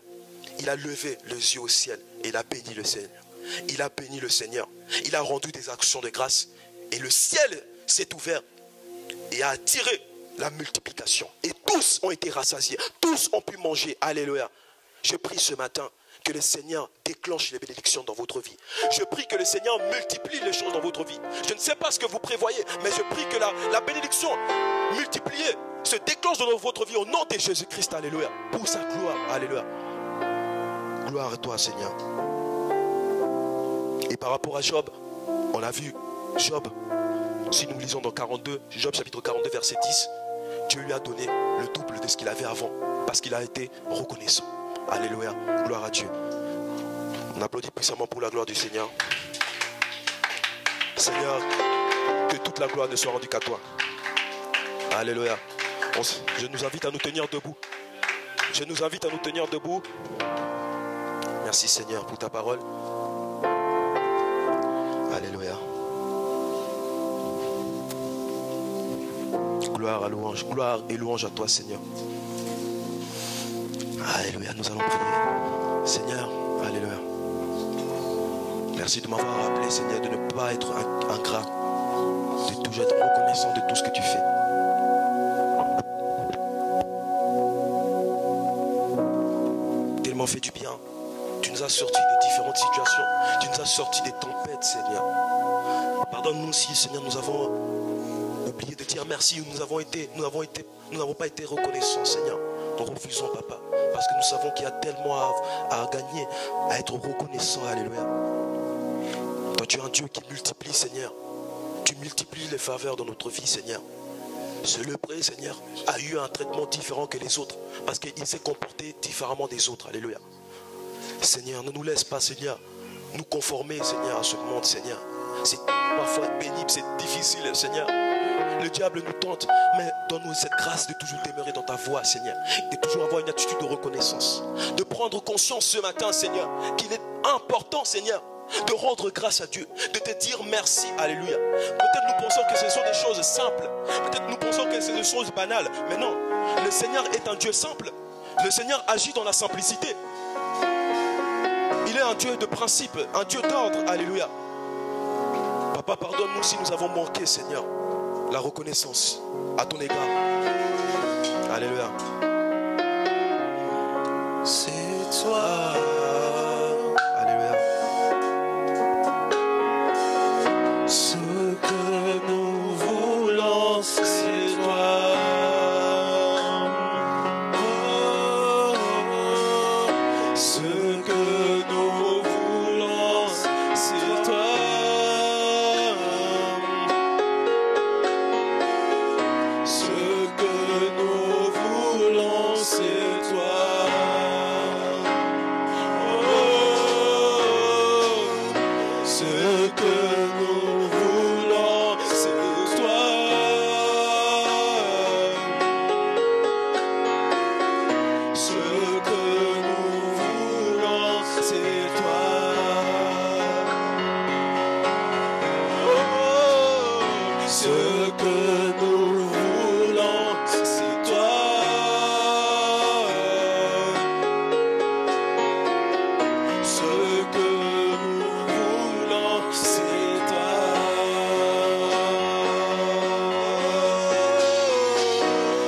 Il a levé les yeux au ciel et il a béni le Seigneur. Il a béni le Seigneur. Il a rendu des actions de grâce. Et le ciel s'est ouvert et a attiré la multiplication. Et tous ont été rassasiés. Tous ont pu manger. Alléluia. Je prie ce matin que le Seigneur déclenche les bénédictions dans votre vie. Je prie que le Seigneur multiplie les choses dans votre vie. Je ne sais pas ce que vous prévoyez, mais je prie que la bénédiction multipliée se déclenche dans votre vie au nom de Jésus-Christ. Alléluia. Pour sa gloire. Alléluia. Gloire à toi, Seigneur. Et par rapport à Job, on a vu Job, si nous lisons dans 42, Job chapitre 42 verset 10, Dieu lui a donné le double de ce qu'il avait avant, parce qu'il a été reconnaissant. Alléluia, gloire à Dieu. On applaudit puissamment pour la gloire du Seigneur. Seigneur, que toute la gloire ne soit rendue qu'à toi. Alléluia. Je nous invite à nous tenir debout. Je nous invite à nous tenir debout. Merci Seigneur pour ta parole. Alléluia. Gloire à louange, gloire et louange à toi Seigneur. Alléluia, nous allons prier. Seigneur, alléluia. Merci de m'avoir rappelé Seigneur de ne pas être ingrat, de toujours être reconnaissant de tout ce que tu fais. Tellement fait du bien. Tu nous as sortis des différentes situations. Tu nous as sortis des tempêtes, Seigneur. Pardonne-nous si, Seigneur, nous avons oublié de dire merci. Nous n'avons pas été reconnaissants, Seigneur. Nous refusons, Papa. Parce que nous savons qu'il y a tellement à gagner, à être reconnaissant. Alléluia. Toi, tu es un Dieu qui multiplie, Seigneur. Tu multiplies les faveurs dans notre vie, Seigneur. Ce lépreux, Seigneur, a eu un traitement différent que les autres. Parce qu'il s'est comporté différemment des autres. Alléluia. Seigneur, ne nous laisse pas, Seigneur, nous conformer, Seigneur, à ce monde, Seigneur. C'est parfois pénible, c'est difficile, Seigneur. Le diable nous tente, mais donne-nous cette grâce de toujours demeurer dans ta voie, Seigneur. De toujours avoir une attitude de reconnaissance. De prendre conscience ce matin, Seigneur, qu'il est important, Seigneur, de rendre grâce à Dieu. De te dire merci, alléluia. Peut-être nous pensons que ce sont des choses simples. Peut-être nous pensons que c'est des choses banales. Mais non, le Seigneur est un Dieu simple. Le Seigneur agit dans la simplicité. Il est un Dieu de principe, un Dieu d'ordre. Alléluia. Papa, pardonne-nous si nous avons manqué, Seigneur, la reconnaissance à ton égard. Alléluia. C'est toi. Alléluia. Ce que nous voulons, c'est toi. Ce que nous voulons, c'est toi. Ce que nous voulons, c'est toi. que nous voulons, c'est toi. Ce que nous voulons, c'est toi.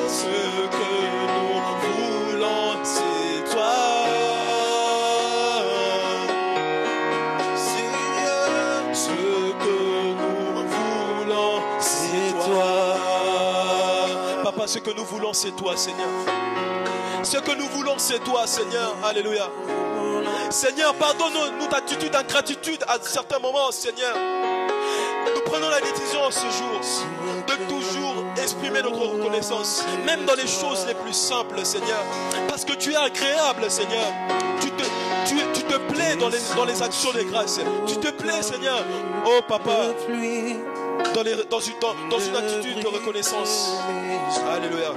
Ce que nous voulons, c'est toi. Seigneur, ce que nous voulons, c'est toi. Papa, ce que nous voulons, c'est toi, Seigneur. Ce que nous voulons, c'est toi, Seigneur. Alléluia. Seigneur, pardonne-nous notre attitude d'ingratitude à certains moments, Seigneur. Nous prenons la décision ce jour de toujours exprimer notre reconnaissance, même dans les choses les plus simples, Seigneur. Parce que tu es agréable, Seigneur. Tu te plais dans les actions de grâce. Tu te plais, Seigneur. Oh, Papa, dans une attitude de reconnaissance. Alléluia.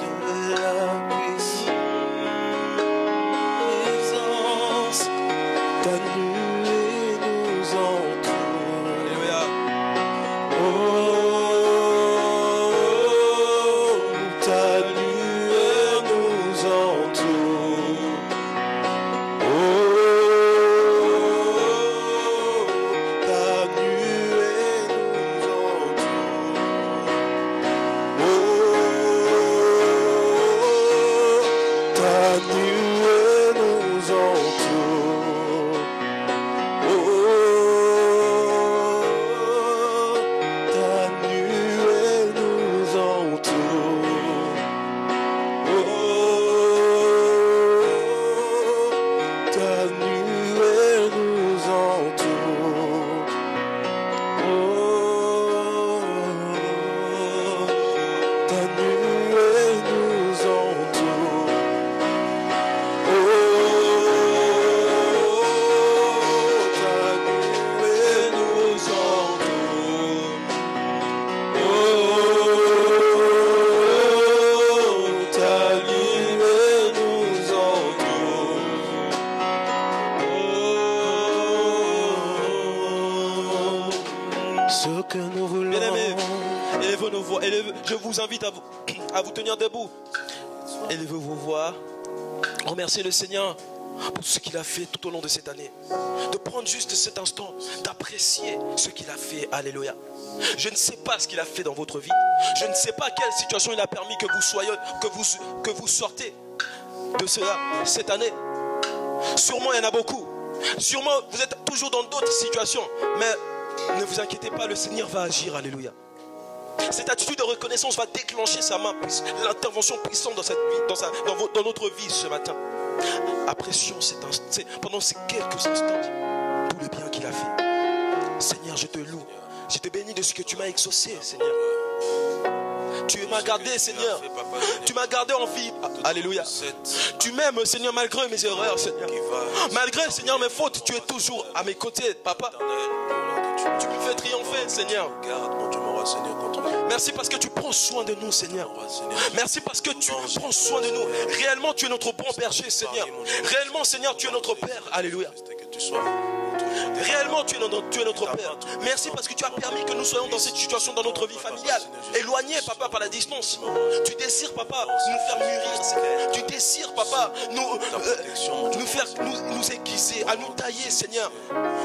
Ta nuée nous entoure. Alléluia. Oh, ta nuée nous entoure. Oh, ta nuée nous entoure. Oh, ta nuée nous entoure. Je vous invite à vous tenir debout. Élevez vos voix. Remerciez le Seigneur pour ce qu'il a fait tout au long de cette année. De prendre juste cet instant, d'apprécier ce qu'il a fait. Alléluia. Je ne sais pas ce qu'il a fait dans votre vie. Je ne sais pas quelle situation il a permis que vous soyez, que vous sortez de cela cette année. Sûrement il y en a beaucoup. Sûrement vous êtes toujours dans d'autres situations. Mais ne vous inquiétez pas, le Seigneur va agir. Alléluia. Cette attitude de reconnaissance va déclencher sa main, l'intervention puissante dans cette vie, dans notre vie ce matin. Apprécions pendant ces quelques instants tout le bien qu'il a fait. Seigneur, je te loue. Je te bénis de ce que tu m'as exaucé, Seigneur. Tu m'as gardé, Seigneur. Tu m'as gardé en vie. Alléluia. Tu m'aimes, Seigneur, malgré mes erreurs, Seigneur. Malgré, Seigneur, mes fautes, tu es toujours à mes côtés, Papa. Tu me fais triompher, Seigneur. Merci parce que tu prends soin de nous, Seigneur. Merci parce que tu prends soin de nous. Réellement, tu es notre bon berger, Seigneur. Réellement, Seigneur, tu es notre Père. Alléluia. Réellement, tu es notre Père. Merci parce que tu as permis que nous soyons dans cette situation dans notre vie familiale. Éloignés, Papa, par la distance. Tu désires, Papa, nous faire mûrir, Seigneur. Tu désires, Papa, nous aiguiser, à nous tailler, Seigneur.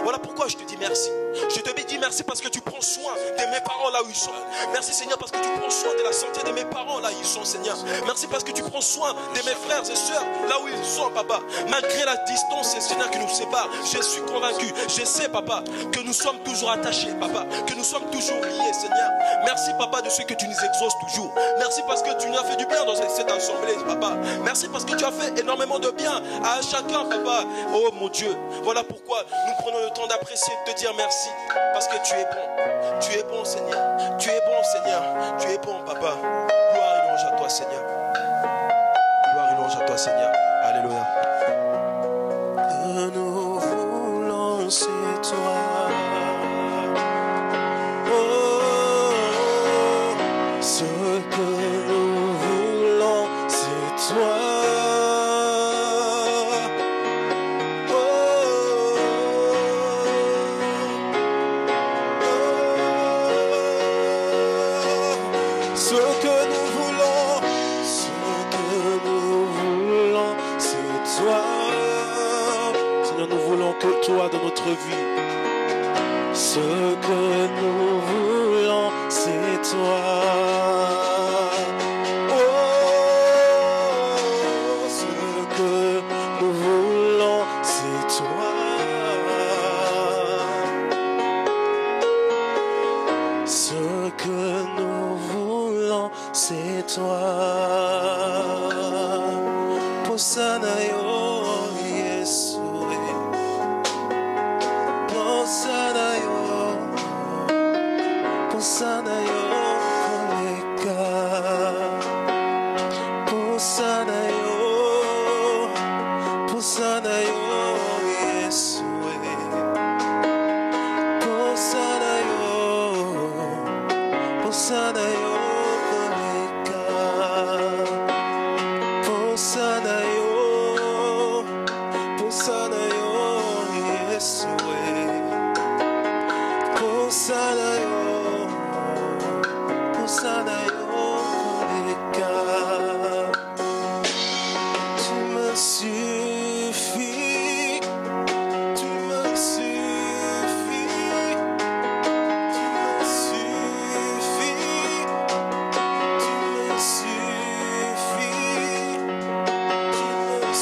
Voilà pourquoi je te dis merci. Je te dis merci parce que tu prends soin de mes parents là où ils sont. Merci, Seigneur, parce que tu prends soin de la santé de mes parents là où ils sont, Seigneur. Merci parce que tu prends soin de mes frères et sœurs là où ils sont, Papa. Malgré la distance, Seigneur, qui nous sépare, je suis convaincu, je sais, Papa, que nous sommes toujours attachés, Papa, que nous sommes toujours liés, Seigneur. Merci, Papa, de ce que tu nous exauces toujours. Merci parce que tu nous as fait du bien dans cette assemblée, Papa. Merci parce que tu as fait énormément de bien à chacun, Papa. Oh mon Dieu, voilà pourquoi nous prenons le temps d'apprécier, de te dire merci. Parce que tu es bon. Tu es bon, Seigneur. Tu es bon, Seigneur. Tu es bon, Papa. Gloire et louange à toi, Seigneur. Gloire et louange à toi, Seigneur. Alléluia. Que nous voulons, c'est toi. Oh, ce que nous voulons, c'est toi. Ce que nous voulons, c'est toi. Oh, ce que nous voulons, c'est toi. Ce que nous voulons, c'est toi. Posana yo Yesue, Posana yo, Posana yo koleka, Posana yo, Posana yo Yesue, Posana yo, Posana yo koleka, Posana yo, Posana yo Yesue, Posana yo, Posana yo koleka. Tu me suffis, tu me suffis, tu me suffis, tu me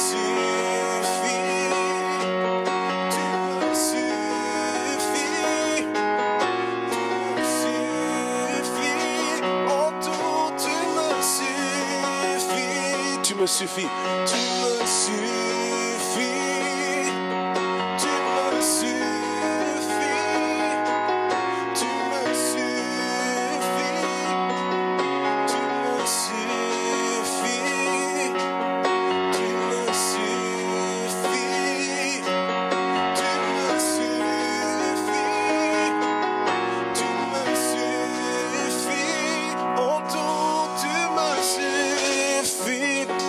suffis, tu me suffis, tu me suffis, en tout tu me suffis, tu me suffis, tu me suffis, tu me suffis, tu me suffis, tu me suffis, tu me suffis, tu me suffis, tu me suffis, en tout tu me suffis.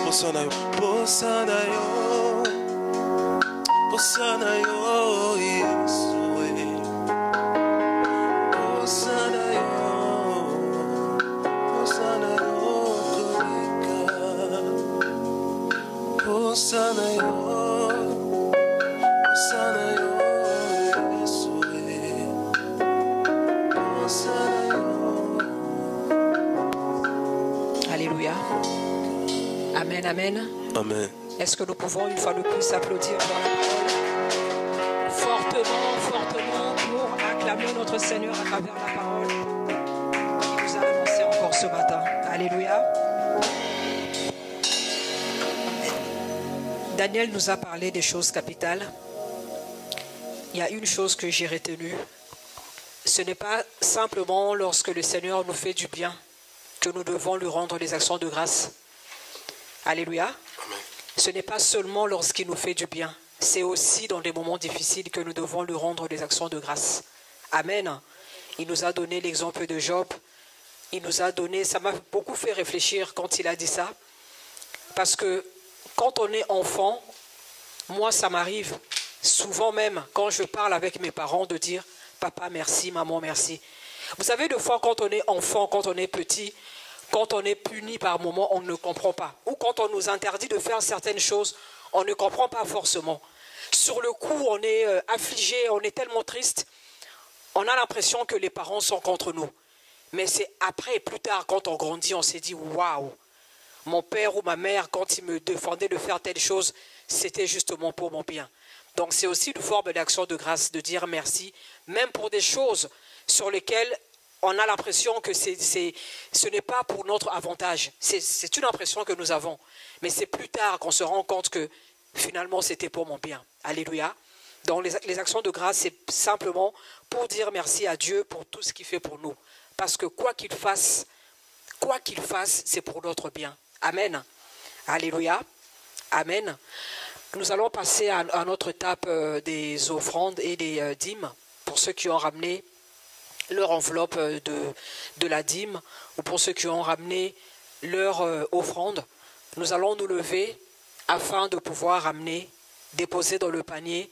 Posana yo, Posana yo, Posana yo, Yesue, Posana yo, Posana yo, koleka, Posana yo, Posana yo, Yesue, Posana yo. Alléluia. Amen, amen. Amen. Est-ce que nous pouvons une fois de plus applaudir dans la parole fortement, fortement pour acclamer notre Seigneur à travers la parole qui nous a annoncé encore ce matin. Alléluia. Daniel nous a parlé des choses capitales. Il y a une chose que j'ai retenue. Ce n'est pas simplement lorsque le Seigneur nous fait du bien que nous devons lui rendre les actions de grâce. Alléluia. Amen. Ce n'est pas seulement lorsqu'il nous fait du bien, c'est aussi dans des moments difficiles que nous devons lui rendre des actions de grâce. Amen. Il nous a donné l'exemple de Job. Il nous a donné, ça m'a beaucoup fait réfléchir quand il a dit ça. Parce que quand on est enfant, moi ça m'arrive souvent même quand je parle avec mes parents de dire « Papa merci, maman merci ». Vous savez, des fois quand on est enfant, quand on est petit, quand on est puni par moment, on ne comprend pas. Ou quand on nous interdit de faire certaines choses, on ne comprend pas forcément. Sur le coup, on est affligé, on est tellement triste. On a l'impression que les parents sont contre nous. Mais c'est après, plus tard, quand on grandit, on s'est dit « Waouh !» Mon père ou ma mère, quand ils me défendaient de faire telle chose, c'était justement pour mon bien. Donc c'est aussi une forme d'action de grâce, de dire merci, même pour des choses sur lesquelles on a l'impression que ce n'est pas pour notre avantage. C'est une impression que nous avons. Mais c'est plus tard qu'on se rend compte que finalement c'était pour mon bien. Alléluia. Donc les actions de grâce, c'est simplement pour dire merci à Dieu pour tout ce qu'il fait pour nous. Parce que quoi qu'il fasse, c'est pour notre bien. Amen. Alléluia. Amen. Nous allons passer à notre étape des offrandes et des dîmes. Pour ceux qui ont ramené leur enveloppe de la dîme ou pour ceux qui ont ramené leur offrande, nous allons nous lever afin de pouvoir ramener, déposer dans le panier.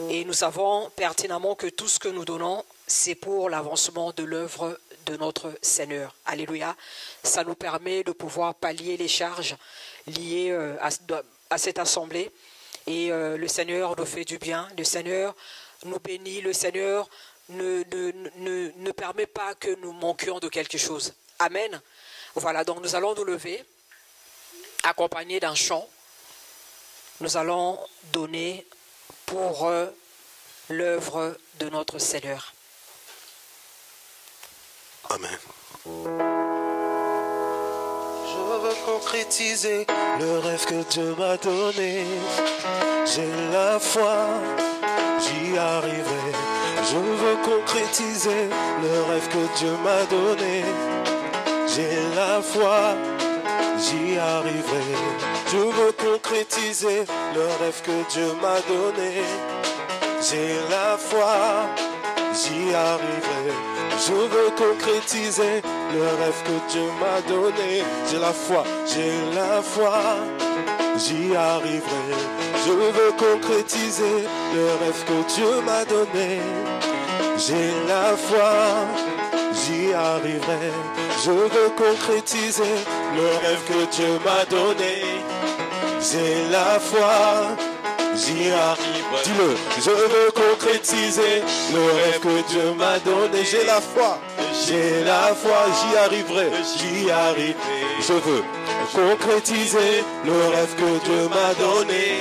Et nous savons pertinemment que tout ce que nous donnons, c'est pour l'avancement de l'œuvre de notre Seigneur. Alléluia. Ça nous permet de pouvoir pallier les charges liées à cette assemblée. Et le Seigneur nous fait du bien. Le Seigneur nous bénit. Le Seigneur ne permet pas que nous manquions de quelque chose. Amen. Voilà, donc nous allons nous lever, accompagnés d'un chant. Nous allons donner pour l'œuvre de notre Seigneur. Amen. Je veux concrétiser le rêve que Dieu m'a donné. J'ai la foi, j'y arriverai. Je veux concrétiser le rêve que Dieu m'a donné. J'ai la foi, j'y arriverai. Je veux concrétiser le rêve que Dieu m'a donné. J'ai la foi, j'y arriverai. Je veux concrétiser le rêve que Dieu m'a donné. J'ai la foi, j'y arriverai. Je veux concrétiser le rêve que Dieu m'a donné. J'ai la foi, j'y arriverai. Je veux concrétiser le rêve que Dieu m'a donné. J'ai la foi, j'y arriverai. Dis-le, je veux concrétiser le rêve que Dieu m'a donné. J'ai la foi, j'y arriverai, j'y arriverai. Je veux concrétiser le rêve que Dieu m'a donné.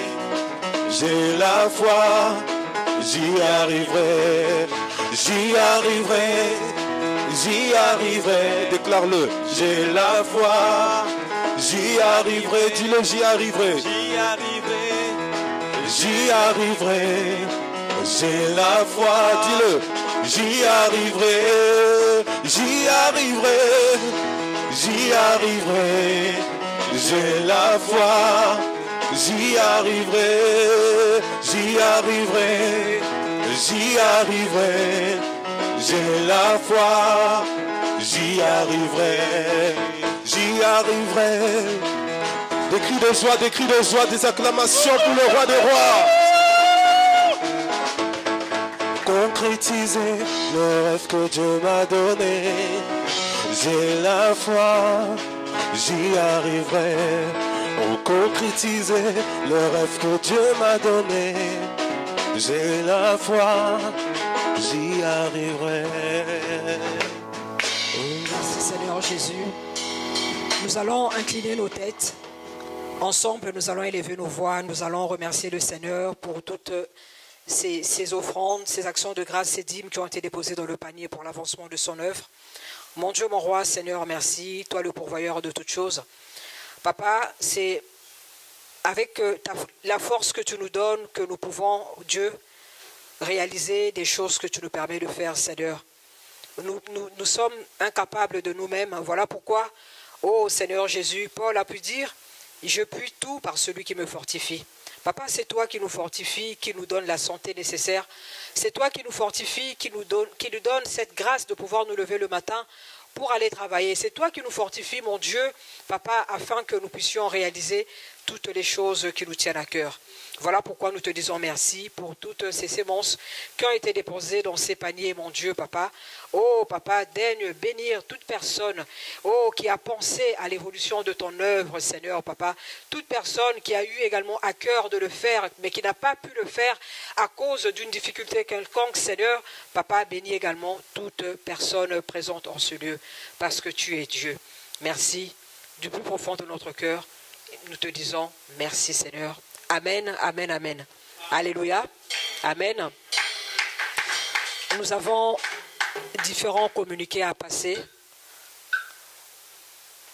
J'ai la foi, j'y arriverai, j'y arriverai, j'y arriverai. Déclare-le, j'ai la foi, j'y arriverai. Dis-le, j'y arriverai, j'y arriverai. J'y arriverai, j'ai la foi, dis-le, j'y arriverai, j'y arriverai, j'y arriverai, j'ai la foi, j'y arriverai, j'y arriverai, j'y arriverai, j'ai la foi, j'y arriverai, j'y arriverai. Des cris de joie, des acclamations pour le roi des rois. Concrétiser le rêve que Dieu m'a donné. J'ai la foi, j'y arriverai. Concrétiser le rêve que Dieu m'a donné. J'ai la foi, j'y arriverai. Merci Seigneur Jésus. Nous allons incliner nos têtes. Ensemble, nous allons élever nos voix, nous allons remercier le Seigneur pour toutes ces offrandes, ces actions de grâce, ces dîmes qui ont été déposées dans le panier pour l'avancement de son œuvre. Mon Dieu, mon roi, Seigneur, merci, toi le pourvoyeur de toutes choses. Papa, c'est avec la force que tu nous donnes que nous pouvons, Dieu, réaliser des choses que tu nous permets de faire, Seigneur. Nous sommes incapables de nous-mêmes. Voilà pourquoi, oh Seigneur Jésus, Paul a pu dire, je puis tout par celui qui me fortifie. Papa, c'est toi qui nous fortifie, qui nous donne la santé nécessaire. C'est toi qui nous fortifie, qui nous donne cette grâce de pouvoir nous lever le matin pour aller travailler. C'est toi qui nous fortifie, mon Dieu, Papa, afin que nous puissions réaliser toutes les choses qui nous tiennent à cœur. Voilà pourquoi nous te disons merci pour toutes ces semences qui ont été déposées dans ces paniers, mon Dieu, Papa. Oh, Papa, daigne bénir toute personne, oh, qui a pensé à l'évolution de ton œuvre, Seigneur, Papa. Toute personne qui a eu également à cœur de le faire, mais qui n'a pas pu le faire à cause d'une difficulté quelconque, Seigneur. Papa, bénis également toute personne présente en ce lieu, parce que tu es Dieu. Merci du plus profond de notre cœur. Nous te disons merci, Seigneur. Amen, amen, amen. Alléluia. Amen. Nous avons différents communiqués à passer.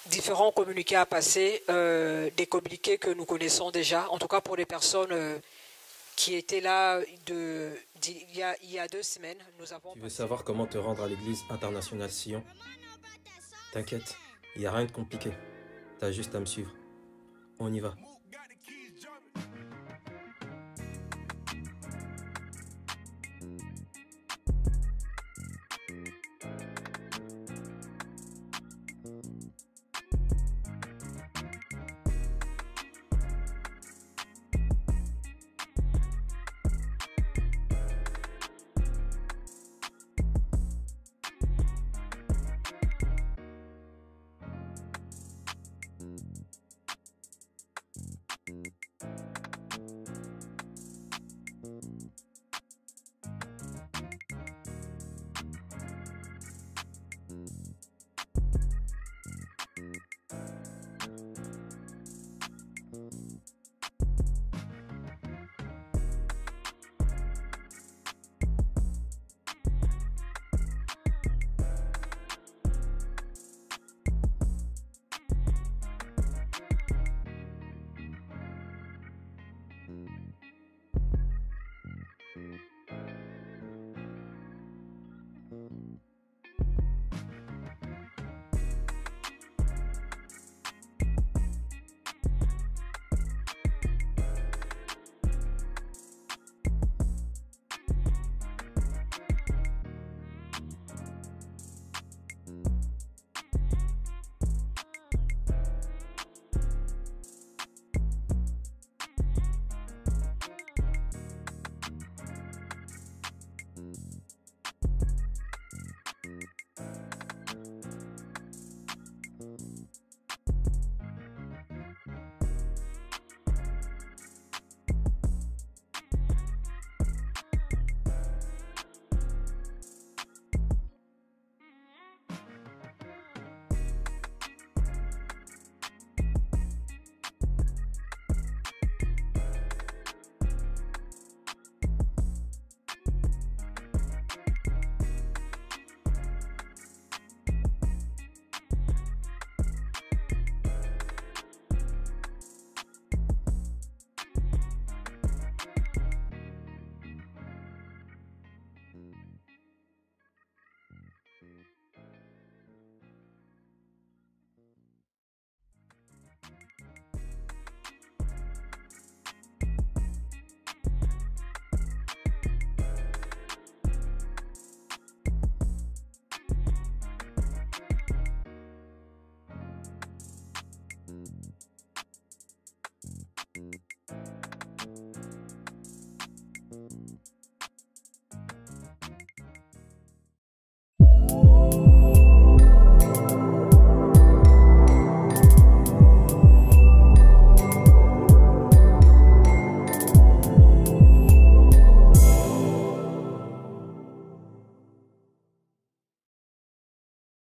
Différents communiqués à passer, des communiqués que nous connaissons déjà, en tout cas pour les personnes qui étaient là il y a 2 semaines. Nous avons Tu veux savoir comment te rendre à l'église internationale Sion? T'inquiète, il n'y a rien de compliqué. T'as juste à me suivre. On y va.